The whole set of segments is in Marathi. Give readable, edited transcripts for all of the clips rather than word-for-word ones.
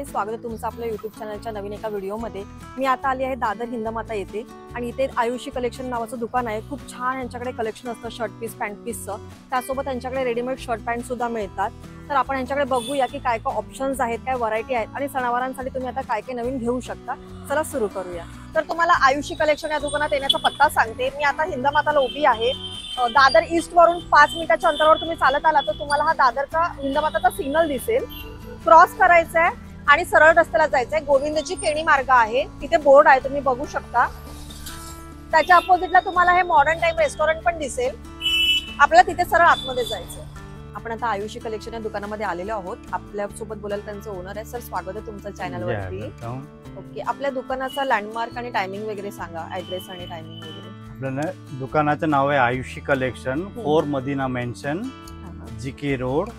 स्वागत आहे तुमचं आपल्या YouTube चॅनलच्या नवीन एका व्हिडिओमध्ये। मी आता आली आहे दादर हिंदमाता येथे आणि इथे आयुषी कलेक्शन नावाचं दुकान आहे। खूप छान यांच्याकडे कलेक्शन असतं शर्ट पीस पॅन्ट पीसचं, त्यासोबत त्यांच्याकडे रेडीमेड शर्ट पॅन्ट सुद्धा मिळतात। तर आपण यांच्याकडे बघूया की काय काय ऑप्शन्स आहेत, काय व्हरायटी आहेत आणि सणावारांसाठी तुम्ही आता काय काय नवीन घेऊ शकता। चला सुरू करूया। तर तुम्हाला आयुषी कलेक्शन या दुकानात येण्याचा पत्ता सांगते। मी आता हिंदमाताला उभी आहे। दादर ईस्ट वरून 5 मिनिटाच्या अंतरावर तुम्ही चालत आला तर तुम्हाला हा दादरचा हिंदमाताचा सिग्नल दिसेल। क्रॉस करायचा आहे आणि सरळ रस्त्याला जायचं आहे। गोविंदजी केणी मार्ग आहे, तिथे बोर्ड आहे, तुम्ही बघू शकता। त्याच्या अपोजिटला तुम्हाला हे मॉडर्न टाइम रेस्टॉरंट पण दिसेल। आपल्याला तिथे सरळ आतमध्ये जायचं। आपण आता आयुषी कलेक्शन या दुकानामध्ये आलेलो आहोत। आपल्या सोबत बोलायला त्यांचं ओनर आहे। सर स्वागत आहे तुमचं चॅनलवरती। ओके, आपल्या दुकानाचा लँडमार्क आणि टायमिंग वगैरे सांगा, ऍड्रेस आणि टायमिंग वगैरे। आपल्या दुकानाचं नाव आहे Ayushi collection, 4 Madina mansion, GK road,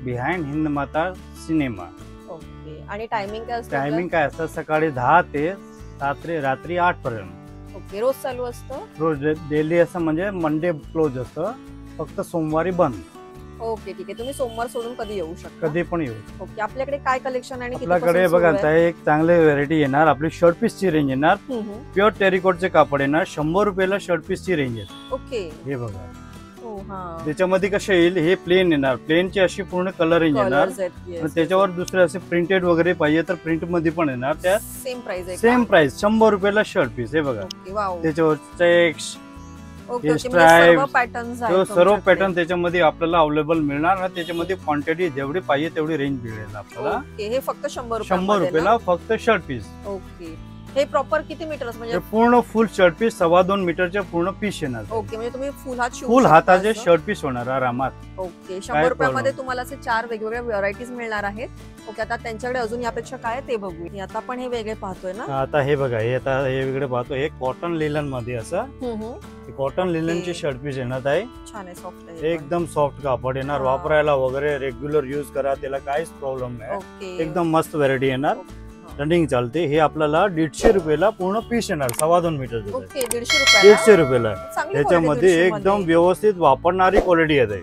behind Hindmata cinema. Okay, आणि टायमिंग काय असतं? टायमिंग काय असतं? सकाळी 10 ते रात्री 8 पर्यंत। ओके, रोज चालू असतं? रोज डेली असं, म्हणजे मंडे क्लोज असतं, फक्त सोमवारी बंद। ओके ठीक आहे, तुम्ही सोमवार सोडून कधी येऊ शकता? कधी पण येऊ। ओके, आपल्याकडे काय कलेक्शन आणि आपल्याकडे बघा आता एक चांगले व्हरायटी येणार। आपली शर्ट पीस ची रेंज येणार, प्युअर टेरिकॉटचे कापड येणार। 100 रुपयाला शर्ट पीस ची रेंज आहे। ओके, हे बघा त्याच्यामध्ये कसे येईल, हे प्लेन येणार, प्लेनची अशी पूर्ण कलर रेंज येणार। त्याच्यावर दुसरे असे प्रिंटेड वगैरे पाहिजे तर प्रिंट मध्ये पण येणार। त्यात सेम प्राइस 100 रुपयाला शर्ट पीस। हे बघा त्याच्यावर चेक्स, सर्व पॅटर्न त्याच्यामध्ये आपल्याला अवेलेबल मिळणार ना। त्याच्यामध्ये क्वांटिटी जेवढी पाहिजे तेवढी रेंज मिळेल आपल्याला। हे फक्त 100 रुपयाला फक्त शर्ट पीस। ओके, हे प्रॉपर किती मीटर म्हणजे? पूर्ण फुल शर्ट पीस 2.25 मीटरचे पूर्ण पीस येणार। ओके, म्हणजे तुम्ही फुल हाताचे शर्ट पीस होणार आरामात। ओके, 100 रुपयामध्ये तुम्हाला असे 4 वेगवेगळ्या व्हरायटीज मिळणार आहेत। ओके, आता त्यांच्याकडे अजून यापेक्षा काय ते बघू। आता पण हे वेगळे पाहतोय ना? आता हे बघा, हे आता हे वेगळे पाहतो। हे कॉटन लिलन मध्ये असं कॉटन लिलनची शर्ट पीस येणार आहे। छान आहे, सॉफ्ट आहे, एकदम सॉफ्ट कापड येणार। वापरायला वगैरे रेग्युलर यूज करा, त्याला काहीच प्रॉब्लेम नाही। एकदम मस्त व्हरायटी येणार, रनिंग चालते। हे आपल्याला 150 रुपयाला पूर्ण पीस येणार, 2.25 मीटर। 150 रुपयाला त्याच्यामध्ये एकदम व्यवस्थित वापरणारी क्वालिटी येते।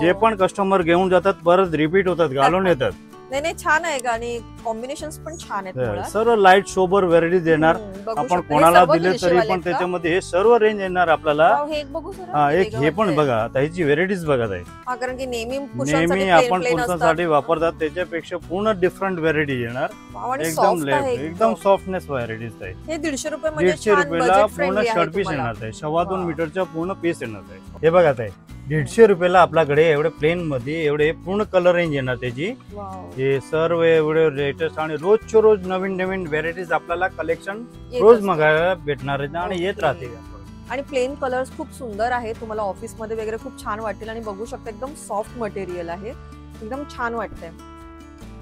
जे पण कस्टमर घेऊन जातात परत रिपीट होतात, घालून येतात। नाही छान आहे आणि कॉम्बिनेशन्स पण छान आहेत। सर्व लाईट सोबर व्हरायटीज येणार। आपण कोणाला दिले तरी पण त्याच्यामध्ये हे सर्व रेंज येणार आपल्याला। एक हे पण बघा, आता ह्याची व्हरायटीज बघा ताई, कारण की नेहमी आपण पुरुषांसाठी वापरतात त्याच्यापेक्षा पूर्ण डिफरंट व्हरायटी येणार। एकदम सॉफ्टनेस व्हरायटीज आहे। हे 150 रुपयाला पूर्ण शर्ट पीस येणार आहे। 2.25 मीटरचा पूर्ण पीस येणार आहे। हे बघा ताई, 150 रुपयाला आपल्याकडे एवढे प्लेन मध्ये एवढे पूर्ण कलर रेंज येणार त्याची। हे सर्व एवढे लेटेस्ट आणि रोजच्या रोज नवीन नवीन व्हरायटीज आपल्याला कलेक्शन रोज बघायला भेटणार आहे आणि येत राहते। आणि प्लेन कलर्स खूप सुंदर आहे, तुम्हाला ऑफिस मध्ये वगैरे खूप छान वाटतील। आणि बघू शकता एकदम सॉफ्ट मटेरियल आहे, एकदम छान वाटतंय।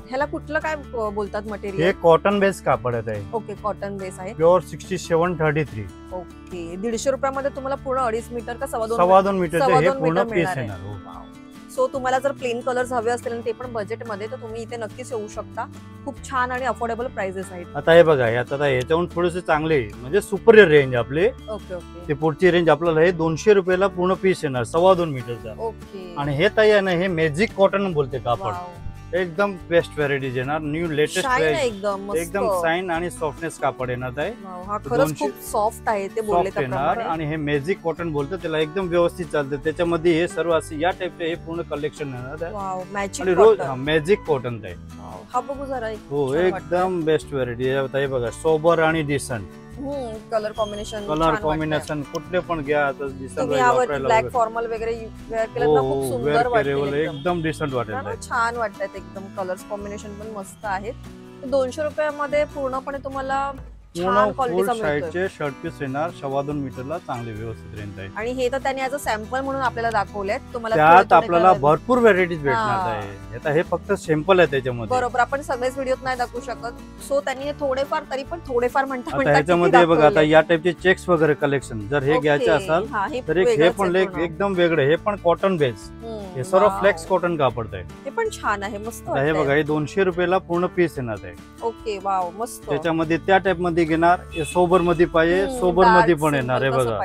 ह्याला कुठलं काय बोलतात मटेरियल? हे कॉटन बेस कापड आहे। ओके, कॉटन बेस आहे, प्युअर 6733। ओके, 150 रुपयामध्ये तुम्हाला पूर्ण 2.5 मीटर का 2.25 मीटर हे पूर्ण पीस येणार। सो तुम्हाला जर प्लेन कलर्स हवे असतील आणि ते पण बजेट मध्ये, तर तुम्ही इथे नक्कीच येऊ शकता। खूप छान आणि अफोर्डेबल प्राइसेस आहेत। आता हे बघा, आता ह्याच्याहून थोडेसे चांगले म्हणजे सुपरियर रेंज आपले। ओके ओके, ते पुढची रेंज आपल्याला हे 200 रुपयाला पूर्ण पीस येणार, 2.25 मीटरचा। ओके, आणि हे ताई आहे ना, हे मॅजिक कॉटन बोलते कापड। एकदम बेस्ट व्हरायटीज येणार, न्यू लेटेस्ट एकदम शाइन आणि सॉफ्टनेस कापड येणार आहे। खरंच खूप सॉफ्ट आहे ते बोलले त्याप्रमाणे। आणि हे मॅजिक कॉटन बोलते त्याला, एकदम व्यवस्थित चालते। त्याच्यामध्ये हे सर्व असे या टाइपचे हे पूर्ण कलेक्शन येणार आहे। आणि रोज मॅजिक कॉटन आहे। हा बघू जरा, हो एकदम बेस्ट व्हरायटी आहे। बघा सोबर आणि डिसेंट कलर कॉम्बिनेशन कुठले पण घ्या, ब्लॅक फॉर्मल वगैरे वेअर केलं ना खूप सुंदर वाटेल, एकदम डिसेंट वाटेल, छान वाटतात एकदम। कलर्स कॉम्बिनेशन पण मस्त आहेत। 200 रुपयामध्ये पूर्णपणे तुम्हाला छान क्वालिटीचा मिळतो। शर्ट पीस येणार 2.25 मीटरला, चांगले व्यवस्थित रेंज आहे। आणि हे तर त्याने ॲज अ सॅम्पल म्हणून आपल्याला दाखवलेत। तुम्हाला त्यात आपल्याला भरपूर व्हरायटीज भेटणार आहे। आता हे फक्त सॅम्पल आहे त्याच्यामध्ये, बरोबर, आपण सगळेच व्हिडिओत नाही दाखवू शकत। सो त्यांनी थोडेफार, तरी पण थोडेफार म्हणतात ह्याच्यामध्ये बघा। आता या टाइपचे चेक्स वगैरे कलेक्शन जर हे घ्यायचे असेल तर हे पण एकदम वेगळे, हे पण कॉटन बेस, हे सर्व फ्लेक्स कॉटन कापड आहे। हे पण छान आहे, मस्त हे बघा, हे 200 रुपयाला पूर्ण पीस येणार आहे। ओके, वाव, मस्त। त्याच्यामध्ये त्या टाइप मध्ये घेणार, सोबर मध्ये पाहिजे सोबर मध्ये पण येणार आहे बघा।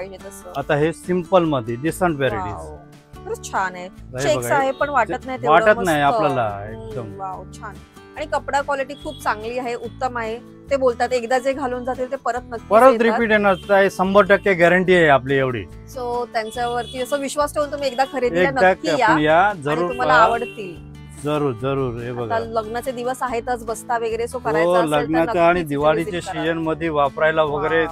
आता हे सिंपल मध्ये डिसेंट व्हरायटीज, छान आहे। चेक्स आहे पण वाटत नाही आपल्याला, एकदम वाव, छान। आणि कपडा क्वालिटी खूप चांगली आहे, उत्तम आहे. ते बोलतात एकदा जे घालून जातील ते परत रिपीट येणार, 100% गॅरंटी आहे आपली एवढी. सो त्यांच्यावरती असं विश्वास ठेवून तुम्ही एकदा खरेदीला नक्की या, जरूर तुम्हाला आवडतील. जरूर जरूर. हे बघा लग्नाचे दिवस आहेतच, बस्ता वगैरे सो करायचा असेल तर लग्नाच्या आणि दिवाळीच्या सीजन मध्ये वापरायला वगैरे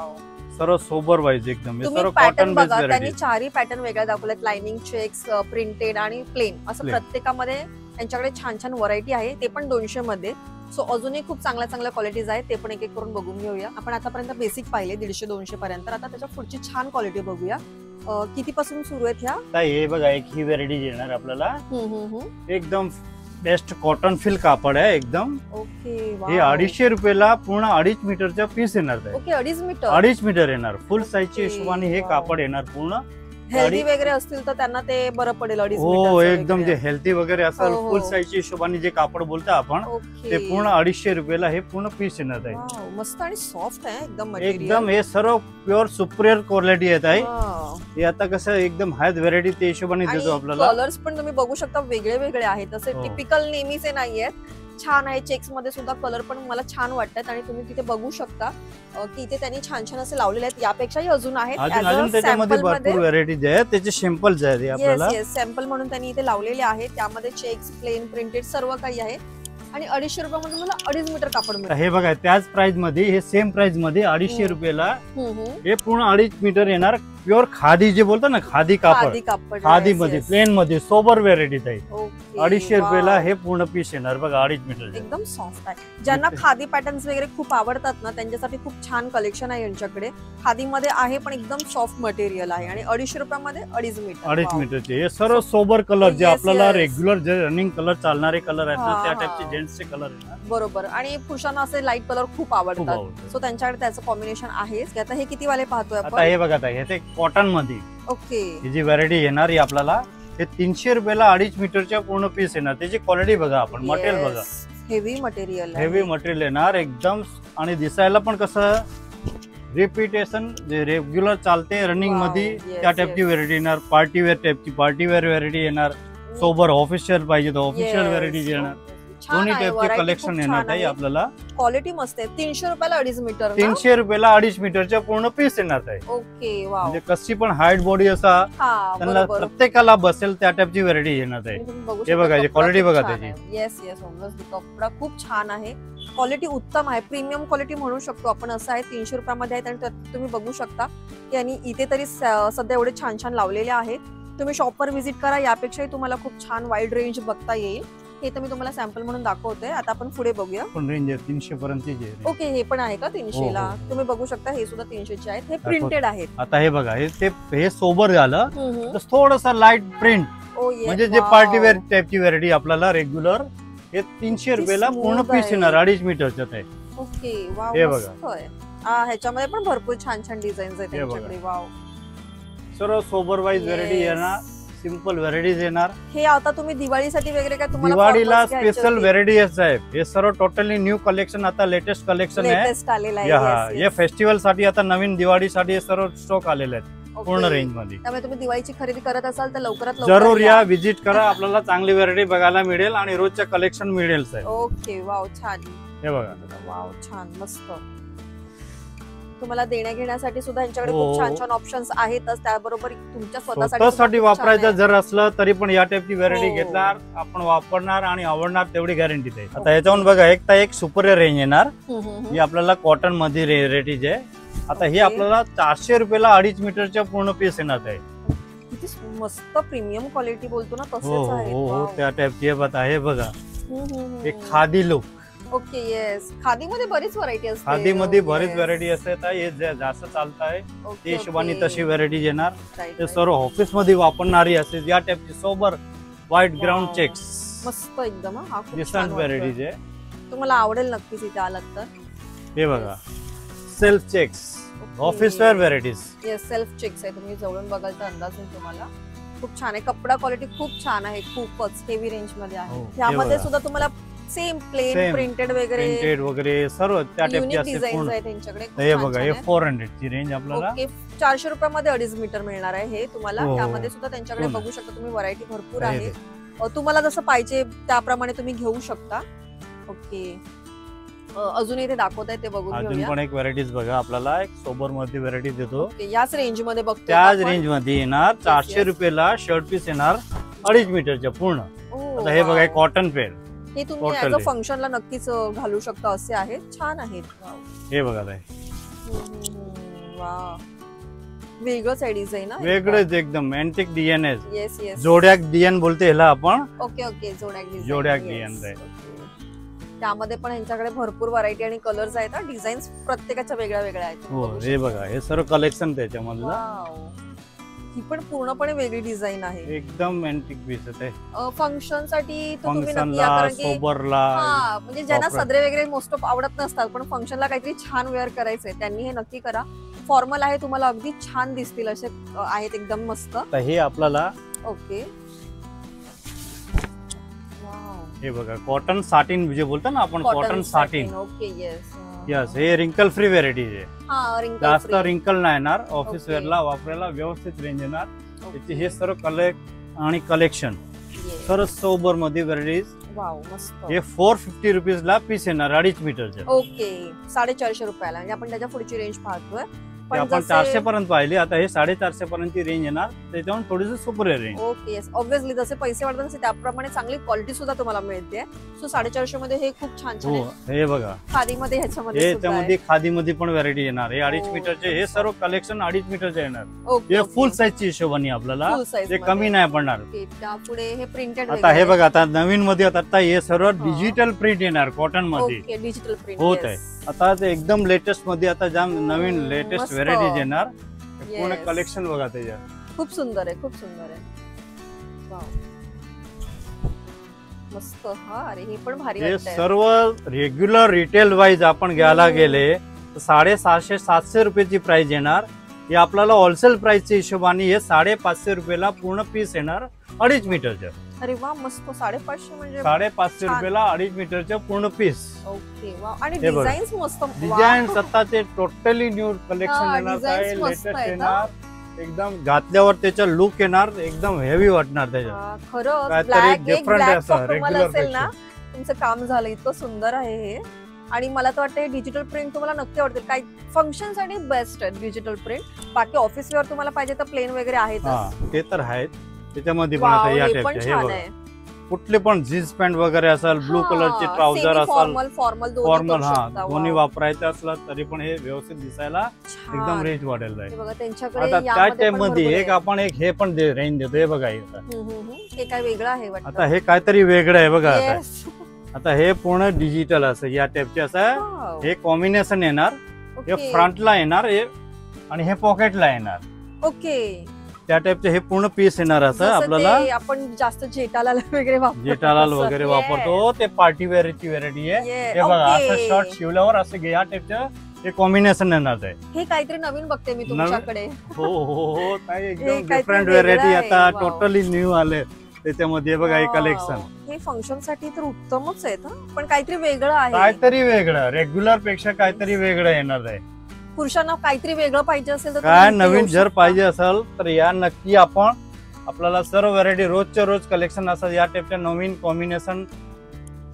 सर्व सोबर वाईज एकदम. सर्व कॉटन बेस व्हरायटी. त्यांनी चारही पॅटर्न वेगळ्या दाखवलेत, लाइनिंग, चेक्स, प्रिंटेड आणि प्लेन असं प्रत्येकामध्ये त्यांच्याकडे छान छान व्हरायटी आहे, ते पण 200 मध्ये. सो अजूनही खूप चांगल्या चांगल्या क्वालिटीज आहेत, ते पण एक एक करून बघून घेऊया. आपण आतापर्यंत बेसिक पाहिले 150-200 पर्यंत, आता त्याच्या पुढची छान क्वालिटी बघूया. किती पासून सुरू आहेत ह्या? हे बघा एक ही व्हरायटी येणार आपल्याला, एकदम बेस्ट कॉटन फील कापड आहे एकदम. ओके. हे 250 रुपयाला पूर्ण 2.5 मीटरचा पीस येणार. Okay, 2.5 metre. 2.5 मीटर येणार फुल साईजच्या हिशोबाने हे कापड येणार पूर्ण. हेल्दी वगैरे असतील तर त्यांना ते बरं पडेल. 2.5 हो एकदम, जे हेल्दी वगैरे असेल फुल साईजच्या हिशोबाने जे कापड बोलतो आपण ते पूर्ण 250 रुपयाला हे पूर्ण पीस येणार आहे. मस्त आणि सॉफ्ट आहे एकदम. एकदम हे सर्व प्युअर सुपरियर क्वालिटी येत आहे. हे आता कसं एकदम हाय व्हरायटी ते हिशोबाने देतो आपल्याला. कलर्स पण तुम्ही बघू शकता वेगळे वेगळे आहेत, असे टिपिकल नेहमीचे नाहीयेत. छान आहे, चेक्स मध्ये सुद्धा कलर पण मला छान वाटतात. आणि तुम्ही तिथे बघू शकता की इथे त्यांनी छान छान असे लावलेले आहेत, यापेक्षाही अजून आहेत. त्याच्यामध्ये भरपूर व्हरायटीज आहेत, त्याचे सॅम्पल्स आहेत आपल्याला. सॅम्पल म्हणून त्यांनी इथे लावलेले आहेत, त्यामध्ये चेक्स, प्लेन, प्रिंटेड सर्व काही आहे. आणि 250 रुपयामध्ये मला 2.5 मीटर कापड मिळतं. हे बघा त्याच प्राइस मध्ये, हे सेम प्राइस मध्ये 250 रुपयाला हे पूर्ण 2.5 मीटर येणार. प्युअर खादी जे बोलतो ना, खादी कापड, खादी मध्ये प्लेन मध्ये सोबर व्हरायटीज आहे. 250 रुपयाला हे पूर्ण पीस येणार बघा, 2.5 मीटर. एकदम सॉफ्ट आहे. ज्यांना खादी पॅटर्न्स वगैरे खूप आवडतात ना, त्यांच्यासाठी खूप छान कलेक्शन आहे यांच्याकडे. खादी मध्ये आहे पण एकदम सॉफ्ट मटेरियल आहे. आणि 250 रुपयामध्ये 2.5 मीटर. 2.5 मीटरचे हे सर्व सोबर कलर, जे आपल्याला रेग्युलर जे रनिंग कलर चालणारे कलर आहेत ना, त्या टाइपचे जेंट्सचे कलर आहेत. बरोबर. आणि पुरुषांना असे लाईट कलर खूप आवडतात, सो त्यांच्याकडे त्याचं कॉम्बिनेशन आहे. आता हे किती वाले पाहतोय आपण? आता हे बघा, हे ते कॉटन मध्ये. ओके. ही जी व्हरायटी येणार आहे आपल्याला, हे 300 रुपयाला 2.5 मीटरच्या पूर्ण पीस येणार. त्याची क्वालिटी बघा, आपण मटेरियल बघा, हेवी मटेरियल, हेवी मटेरियल येणार एकदम. आणि दिसायला पण कसं रिपीटेशन, जे रेग्युलर चालते रनिंग मध्ये त्या टाइपची व्हरायटी येणार. पार्टी वेअर टाइपची पार्टी वेअर व्हरायटी येणार. सोबर ऑफिशियल पाहिजे तर ऑफिशियल व्हरायटी येणार. दोन्ही टाइपचे कलेक्शन येणार आहे आपल्याला. क्वालिटी मस्त आहे. 300 रुपयाला 2.5 मीटर. 300 रुपयाला 2.5 मीटरच्या पूर्ण पीस येणार आहे. ओके. वाव. म्हणजे कशी पण हाईट बॉडी असा त्यांना प्रत्येकाला बसेल त्या टाइपची व्हरायटी येणार आहे. हे बघा, क्वालिटी बघा त्याची. येस येस, कपडा खूप छान आहे, क्वालिटी उत्तम आहे, प्रीमियम क्वालिटी म्हणू शकतो आपण. असं आहे 300 रुपयामध्ये आहे. आणि तुम्ही बघू शकता की आणि इथे तरी सध्या एवढे छान छान लावलेले आहेत. तुम्ही शॉपवर व्हिजिट करा, यापेक्षाही तुम्हाला खूप छान वाईड रेंज बघता येईल. हे तर मी तुम्हाला सॅम्पल म्हणून दाखवते. आता आपण पुढे बघूया. पण रेंज 300 पर्यंत. ओके, हे पण आहे का 300 ला? तुम्ही बघू शकता, हे सुद्धा 300 चे आहेत. हे प्रिंटेड आहेत. आता हे बघा, हे सोबर झालं, थोडंसं लाईट प्रिंट, म्हणजे जे पार्टी वेअर टाइपची व्हरायटी आपल्याला रेग्युलर. हे 300 रुपयाला पूर्ण पीस येणार 2.5 मीटरच्या आहे. ओके. वाव. हे बघा, ह्याच्यामध्ये पण भरपूर छान छान डिझाईन्स आहेत त्यांच्याकडे. वाव. सर्व सोबर वाईज व्हरायटी येणार, सिंपल व्हरायटीज येणार. हे आता तुम्ही दिवाळीसाठी वगैरे काय तुम्हाला दिवाळीला स्पेशल व्हरायटीज आहे. हे सर्व टोटली न्यू कलेक्शन, आता लेटेस्ट कलेक्शन आहे. हे फेस्टिवल साठी, आता नवीन दिवाळीसाठी सर्व स्टॉक आलेले आहेत पूर्ण रेंज मध्ये. त्यामुळे तुम्ही दिवाळीची खरेदी करत असाल तर लवकरात जरूर या, व्हिजिट करा. आपल्याला चांगली व्हरायटी बघायला मिळेल आणि रोजच्या कलेक्शन मिळेल. ओके. वाव, छान. हे बघा, वाव, छान, मस्त. तुम्हाला देण्या घेण्यासाठी सुद्धा यांच्याकडे खूप छान छान ऑप्शन्स आहेतच. त्याबरोबर तुमच्या स्वतःसाठी वापरायचं जर असलं तरी पण या टाइपची व्हरायटी घेतणार आपण, वापरणार आणि आवडणार तेवढी गॅरंटी आहे. आता याच्यावरून बघा, एक सुपर रेंज येणार. ही आपल्याला कॉटन मध्ये रेटीज आहे. आता ही आपल्याला 400 रुपयाला 2.5 मीटरच्या पूर्ण पीस येणार आहे. मस्त प्रीमियम क्वालिटी बोलतो ना, तसेच आहे. हो, त्या टाइपची आहे बघा. एक khadi look. Okay. Yes, khadi मध्ये बरीच व्हरायटी असते. खादी मध्ये बरीच व्हरायटी असते. हे जास्त चालत आहे ते हिशोबाने तशी व्हरायटी येणार. ते सर्व ऑफिस मध्ये वापरणारी असते. या टाइपची सोबर व्हाईट ग्राउंड चेक्स, मस्त एकदम. डिसेंट व्हरायटीज आहे. तुम्हाला आवडेल नक्कीच इथे आलात तर. हे बघा, self checks, office wear varieties. Yes, self checks आहे. तुम्ही जवळून बघाल तर अंदाज येईल तुम्हाला. खूप छान आहे, कपडा क्वालिटी खूप छन आहे, खूपच हेवी रेंज मध्ये आहे. यामध्ये सुद्धा तुम्हाला सेम प्लेन, प्रिंटेड वगैरे सर्व त्या टाइपचे असते पूर्ण. हे बघा, हे 400 ची रेंज आपल्याला. ओके. 400 रुपयामध्ये 2.5 मीटर मिळणार आहे हे तुम्हाला. त्यामध्ये सुद्धा त्यांच्याकडे बघू शकता तुम्ही, व्हरायटी भरपूर आहे. तुम्हाला जसं पाहिजे त्याप्रमाणे तुम्ही घेऊ शकता. ओके, अजून इथे दाखवताय ते बघून अजून घेऊया. पण एक व्हरायटीज बघा, आपल्याला एक सोबर मध्ये व्हरायटी देतो. ओके, याच रेंज मध्ये बघतो त्याच रेंज मध्ये येणार 400 रुपयाला शर्ट पीस येणार 2.5 मीटरच्या पूर्ण. आता हे बघा कॉटन पेल, हे तुम्ही ऍज अ फंक्शनला नक्कीच घालू शकता असे आहेत. छान आहेत. हे बघा ताई, वा, वेगळंच आहे डिझाईन. वेगळंच एकदम अँटिक डिझाईन आहे. येस येस, जोड्याक डिझाईन बोलते ह्याला आपण. ओके ओके, जोड्याक डिझाईन आहे. त्यामध्ये पण यांच्याकडे भरपूर व्हरायटी आणि कलर्स आहेत. डिझाईन्स प्रत्येकाच्या वेगळ्या वेगळ्या आहेत. हो, हे बघा हे सर्व कलेक्शन त्याच्यामधलं. ही पण पूर्णपणे वेगळी डिझाईन आहे. एकदम अँटिक पीस आहे. फंक्शन साठी तुम्ही नक्की फंक्शनला, या, कारण की सोबरला, म्हणजे ज्यांना सदरे वगैरे मोस्ट ऑफ आवडत नसतात पण फंक्शनला काहीतरी छान वेअर करायचंय त्यांनी हे नक्की करा. फॉर्मल आहे, तुम्हाला अगदी छान दिसतील असे आहेत, एकदम मस्त. हे आपल्याला ओके, हे बघा कॉटन साटिन जे बोलतो ना आपण, cotton satin. Okay, yes yes, हे रिंकल फ्री व्हरायटी आहे. जास्त फ्री. रिंकल नाही येणार, ऑफिस Okay. वेअरला वापरायला व्यवस्थित रेंज येणार. त्याचे हे सर्व आणि कलेक्शन सर्व सोबर मध्ये व्हरायटीज. वाव, मस्त. हे 450 रुपीजला पीस येणार 2.5 मीटरचे. ओके, 450 रुपयाला. म्हणजे आपण त्याच्या पुढची रेंज पाहतोय. ते आपण 400 पर्यंत पाहिली, आता हे 450 पर्यंत रेंज येणार, त्याच्यावर थोडीशी super range. Okay, yes, obviously जसे पैसे वाढतात तसे त्याप्रमाणे चांगली क्वालिटी सुद्धा तुम्हाला मिळते. सो 450 मध्ये हे खूप छान छान हो, आहे. हे बघा खादीमध्ये ह्याच्यामध्ये सुद्धा याच्यामध्ये आहे. खादीमध्ये पण व्हरायटी येणार. हे 2.5 मीटरचे, हे सर्व कलेक्शन 2.5 मीटरचे येणार. ओके, हे ओके. फुल साईजची हिशोबाने आपल्याला, Full size ते मध्ये. कमी नाही पडणार. ओके, त्यापुढे हे प्रिंटेड. आता हे बघा, आता नवीन मध्ये आता हे सर्व डिजिटल प्रिंट येणार कॉटन मध्ये. ओके, डिजिटल प्रिंट होत आहे. आता ते एकदम लेटेस्ट मध्ये आता जाम नवीन लेटेस्ट मस्त. व्हरायटीज येणार. पूर्ण Yes. कलेक्शन बघा त्याच्यात. खूप सुंदर आहे, खूप सुंदर आहे. वाव, मस्त. हा, अरे हे पण भारी हे वाटतंय. सर्व रेग्युलर रिटेल वाईज आपण घ्यायला गेले तर 650-700 रुपयाची प्राइस येणार. हे आपल्याला होलसेल प्राइसच्या हिशोबाने हे 550 रुपयाला पूर्ण पीस येणार 2.5 मीटरच्या. अरे वा, मस्त. 550 म्हणजे 550 छान. रुपयाला 2.5 मीटरच्या पूर्ण पीस. ओके, वा. आणि हे बघा. डिझाईन्स मस्त. डिझाईन आता ते टोटली न्यू कलेक्शन हा, येणार, designs काय मस्त लेटेस्ट आहेत, येणार. एकदम घातल्यावर त्याचा लुक येणार, एकदम हेवी वाटणार त्याच्यात. खरंच काहीतरी ब्लॅक, एक different ब्लॅक असं, टॉप तुम्हाला regular असेल ना, तुमचं काम झालं. इतकं सुंदर आहे हे. आणि मला तर वाटतं डिजिटल प्रिंट तुम्हाला नक्की आवडतील. काही फंक्शन साठी बेस्ट आहे डिजिटल प्रिंट. बाकी ऑफिस वेअर तुम्हाला पाहिजे तर प्लेन वगैरे आहेत. हा, ते तर आहेत. त्याच्यामध्ये पण आता या टाइपचे हे बघा, कुठले पण जीन्स पॅन्ट वगैरे असेल, ब्लू कलरचे ट्राउझर असेल, फॉर्मल फॉर्मल, हा दोन्ही वापरायचं असलं तरी पण हे व्यवस्थित दिसायला एकदम रेंज वाढेल जाईल. बघा त्यांच्याकडे आता त्या यामध्ये टाइप पण मध्ये भरपूर एक आपण एक हे पण रेंज देतो. हे बघा हे काय वेगळं आहे वाटतं. आता हे काहीतरी वेगळं आहे बघा. आता Yes. आता हे पूर्ण डिजिटल असं या टाइपचे असं Wow. हे कॉम्बिनेशन येणार. हे Okay. फ्रंटला येणार आणि हे पॉकेटला येणार. ओके, त्या टाइपचे हे पूर्ण पीस येणार असं जसं आपल्याला. ते आपण जास्त जेठालाल वगैरे वापरतो जेठालाल तसं. वगैरे Yes. वापरतो, ते पार्टी वेअरची व्हरायटी आहे. Yeah. हे बघा Okay. असं शर्ट शिवल्यावर असं या टाइपचं हे कॉम्बिनेशन येणार आहे. हे काहीतरी नवीन बघते मी तुमच्याकडे. हो हो हो, काय हे एकदम काहीतरी डिफरंट वेगळं व्हरायटी आहे. आता Wow. टोटली न्यू आले त्याच्यामध्ये. बघा हे Wow. कलेक्शन हे फंक्शन साठी तर उत्तमच आहे. पण काहीतरी वेगळं आहे. काहीतरी वेगळं, रेग्युलर पेक्षा काहीतरी वेगळं येणार आहे. पुरुषांना काहीतरी वेगळं पाहिजे असेल तर काय तुम्ही इथे नवीन येऊ जर शकता. पाहिजे असेल तर या नक्की आपण. आपल्याला सर्व व्हरायटी रोजच्या रोज कलेक्शन असतात. या टाइपच्या नवीन कॉम्बिनेशन.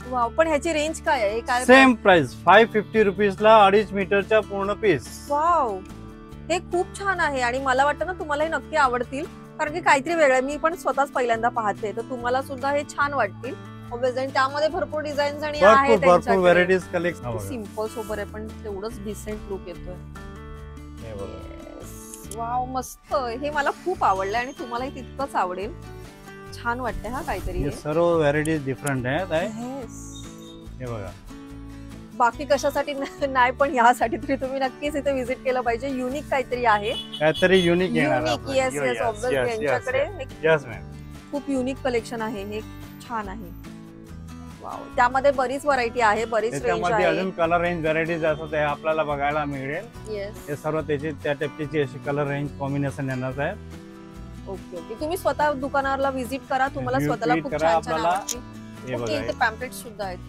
वाव, पण ह्याची रेंज काय आहे? काय सेम प्राइस 550 रुपीजला 2.5 मीटरच्या पूर्ण पीस. वाव, हे खूप छान आहे. आणि मला वाटतं ना तुम्हाला हे नक्की आवडतील, कारण की काहीतरी वेगळं आहे. मी पण स्वतःच पहिल्यांदा पाहते, तर तुम्हाला सुद्धा हे छान वाटतील. ऑब्व्हियसली त्यामध्ये भरपूर डिझाईन्स आणि आहेत भरपूर व्हरायटीज कलेक्शन. सिम्पल सोबर आहे पण तेवढंच डिसेंट लुक येतोय. वाव, मस्त. हे मला खूप आवडलं आणि तुम्हालाही तितकंच आवडेल. छान वाटतंय हा काहीतरी. हे सर्व व्हरायटीज डिफरंट आहेत. Yes. हे बघा, बाकी कशासाठी नाही, पण यासाठी तरी तुम्ही नक्कीच इथे व्हिजिट केलं पाहिजे. युनिक काहीतरी आहे. काहीतरी युनिक येणार. युनिक, येस येस, ऑब्व्हियसली यांच्याकडे यस मॅम, खूप युनिक कलेक्शन आहे. हे छान आहे. वाव, त्यामध्ये बरीच व्हरायटी आहे, बरीच रेंज त्याच्यामध्ये आहे. अजून कलर रेंज व्हरायटीज असतात ते आपल्याला बघायला मिळेल. येस, हे सर्व त्याची त्या टाइपची अशी कलर रेंज कॉम्बिनेशन येणार आहे. Okay okay. तुम्ही स्वतः दुकानावरला व्हिजिट करा, तुम्हाला Visit स्वतःला खूप करा छान छान आपल्याला. आवडतील. हे ओके, बघा, इथे पॅम्पलेट सुद्धा आहेत.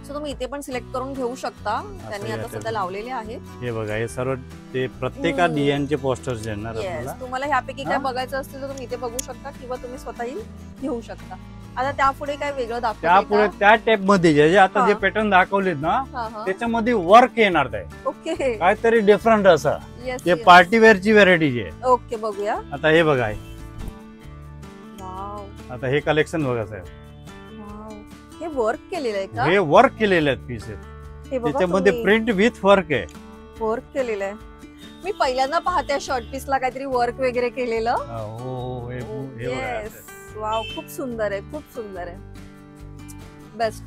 सो तुम्ही इथे पण सिलेक्ट करून घेऊ शकता. त्यांनी या आता type. सध्या लावलेले आहेत. हे बघा, हे सर्व ते प्रत्येका डिझाईनचे पोस्टर्स येणार येस, आपल्याला. तुम्हाला ह्यापैकी काय हा. बघायचं असतील तर तुम्ही इथे बघू शकता किंवा तुम्ही स्वतःही घेऊ शकता. आता त्यापुढे काय वेगळं दाखवते त्यापुढे त्या टाइप मध्ये जे आता जे हा. पॅटर्न दाखवलेत ना का? त्याच्यामध्ये वर्क येणार ते ओके काहीतरी डिफरंट असं येस हे पार्टी वेअरची व्हरायटी आहे. ओके बघूया. आता हे बघा वाव आता हे कलेक्शन बघा साहेब, वाव हे वर्क केलेलं आहे का? हे वर्क केलेले आहेत पीस हे बघा त्याच्यामध्ये तुम्ही. प्रिंट विथ वर्क आहे. वर्क केलेलं आहे. मी पहिल्यांदा पाहते शर्ट पीस ला काहीतरी वर्क वगैरे केलेलं. हो हे बघा. येस वाव खूप सुंदर आहे, खूप सुंदर आहे. बेस्ट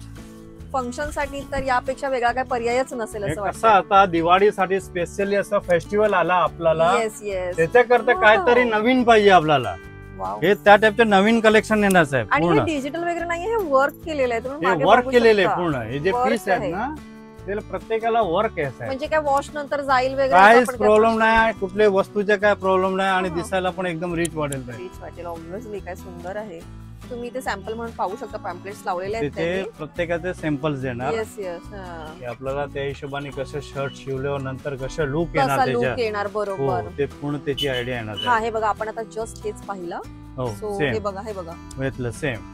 फंक्शन साठी तर यापेक्षा वेगळा काय पर्यायच नसेल हे असं कसं वाटतं. आता दिवाळीसाठी स्पेशली असं फेस्टिवल आला आपल्याला, येस येस त्याच्याकरता काहीतरी नवीन पाहिजे आपल्याला. वाव हे त्या टाइपचे नवीन कलेक्शन येणार साहेब. आणि हे पूर्ण डिजिटल वगैरे नाही, हे वर्क केलेलं आहे. तुम्ही हे मागे वर्क बघू केलेले शकता. पूर्ण हे जे Work पीस आहे. आहेत ना त्याला प्रत्येकाला वर्क आहे साहेब. म्हणजे काय वॉश नंतर जाईल वगैरे काहीच असं आपण प्रॉब्लेम काय नाही, कुठल्या वस्तूचे काय प्रॉब्लेम नाही आणि हा. दिसायला पण एकदम रिच वाटेल ते. रिच वाटेल. ऑब्व्हियसली काय सुंदर आहे. तुम्ही ते सॅम्पल म्हणून पाहू शकता, पॅम्पलेट्स लावलेले आहेत तिथे प्रत्येकाचे सॅम्पल्स देणार येस येस की आपल्याला त्या हिशोबाने कसं शर्ट शिवल्यावर नंतर कसं लुक येणार कसा लुक त्याच्यात. येणार हो बरोबर. ते पूर्ण त्याची आयडिया येणार हा त्यात. हे बघा आपण आता जस्ट हेच पाहिलं. हो सो हे सेम बघा, हे बघा घेतलं सेम.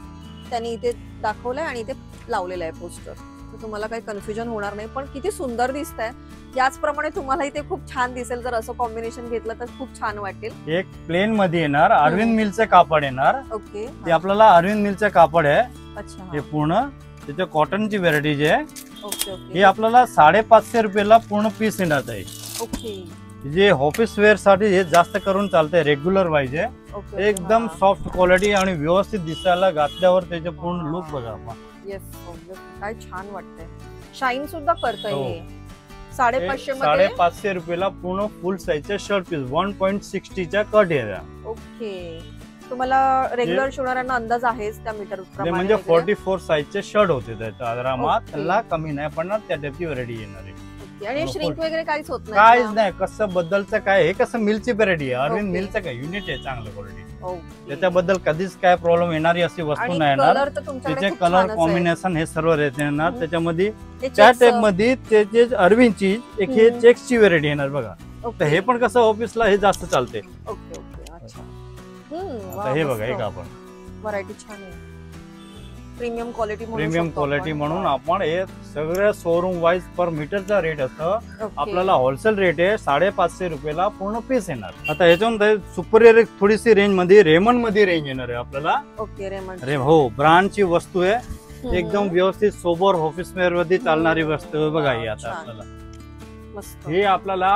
त्यांनी इथे दाखवलंय आणि इथे लावलेलं आहे पोस्टर. तर तुम्हाला काही कन्फ्युजन होणार नाही. पण किती सुंदर दिसत आहे. याचप्रमाणे तुम्हाला इथे खूप छान दिसेल. जर असं कॉम्बिनेशन घेतलं तर खूप छान वाटेल. एक प्लेन मध्ये येणार अरविंद मिलचं कापड येणार. ओके ते आपल्याला अरविंद मिलचं कापड आहे अच्छा हे पूर्ण. त्याच्या कॉटनची व्हरायटी जी आहे ओके हे ओके आपल्याला 550 रुपयाला पूर्ण पीस येणार आहे. ओके जे ऑफिस वेअर साठी हे जास्त करून चालतंय, रेग्युलर पाहिजे. ओके एकदम सॉफ्ट क्वालिटी आणि व्यवस्थित दिसायला घातल्यावर त्याचे पूर्ण लुक बघा आपण. येस काय छान वाटतंय. शाईन सुद्धा करतंय हो. हे. 550 मध्ये 550 रुपयाला पूर्ण फुल साईजचे शर्ट पीस 1.60 च्या कट येणार. ओके तुम्हाला रेग्युलर शिवणाऱ्यांना अंदाज आहेच त्या मीटर ते म्हणजे 44 साईजचे शर्ट होते त्यात आरामात. ओके. त्याला कमी नाही पडणार, त्या टाईपची व्हरायटी येणार आहे. आणि श्रिंक वगैरे काहीच होत नाही काहीच ना? नाही. कसं बद्दलचं काय, हे कसं मिलची व्हरायटी आहे. अरविंद ओके. मिलचं काय युनिट आहे चांगलं क्वालिटी. ओके. त्याच्याबद्दल कधीच काय प्रॉब्लेम येणारी अशी वस्तू आणि नाही येणार. कलर तर तुमच्याकडे त्याचे खूप कलर छानच आहे. कॉम्बिनेशन हे सर्व येणार हम्म. त्याच्यामध्ये. हे त्या checks, टाइप मध्ये ते जे अरविंदची एक हे हम्म. चेक्सची व्हरायटी येणार बघा. ओके. तर हे पण कसं ऑफिसला हे जास्त चालते. ओके ओके अच्छा. आता हे बघा एक आपण व्हरायटी छान आहे. प्रीमियम क्वालिटी प्रीमियम क्वालिटी म्हणून आपण हे सगळं शोरूम वाईज पर मीटरचा रेट असतं. आपल्याला होलसेल रेट आहे 550 रुपयाला पूर्ण पीस येणार. आता ह्याच्यामध्ये सुपरियर थोडीशी रेंज मध्ये रेमंड मध्ये रेंज येणार आहे आपल्याला. ओके रेमंड हो ब्रँडची वस्तू आहे, एकदम व्यवस्थित सोबर ऑफिस वेअर मध्ये चालणारी वस्तू आहे बघा ही. आता छान. आपल्याला मस्त. हे आपल्याला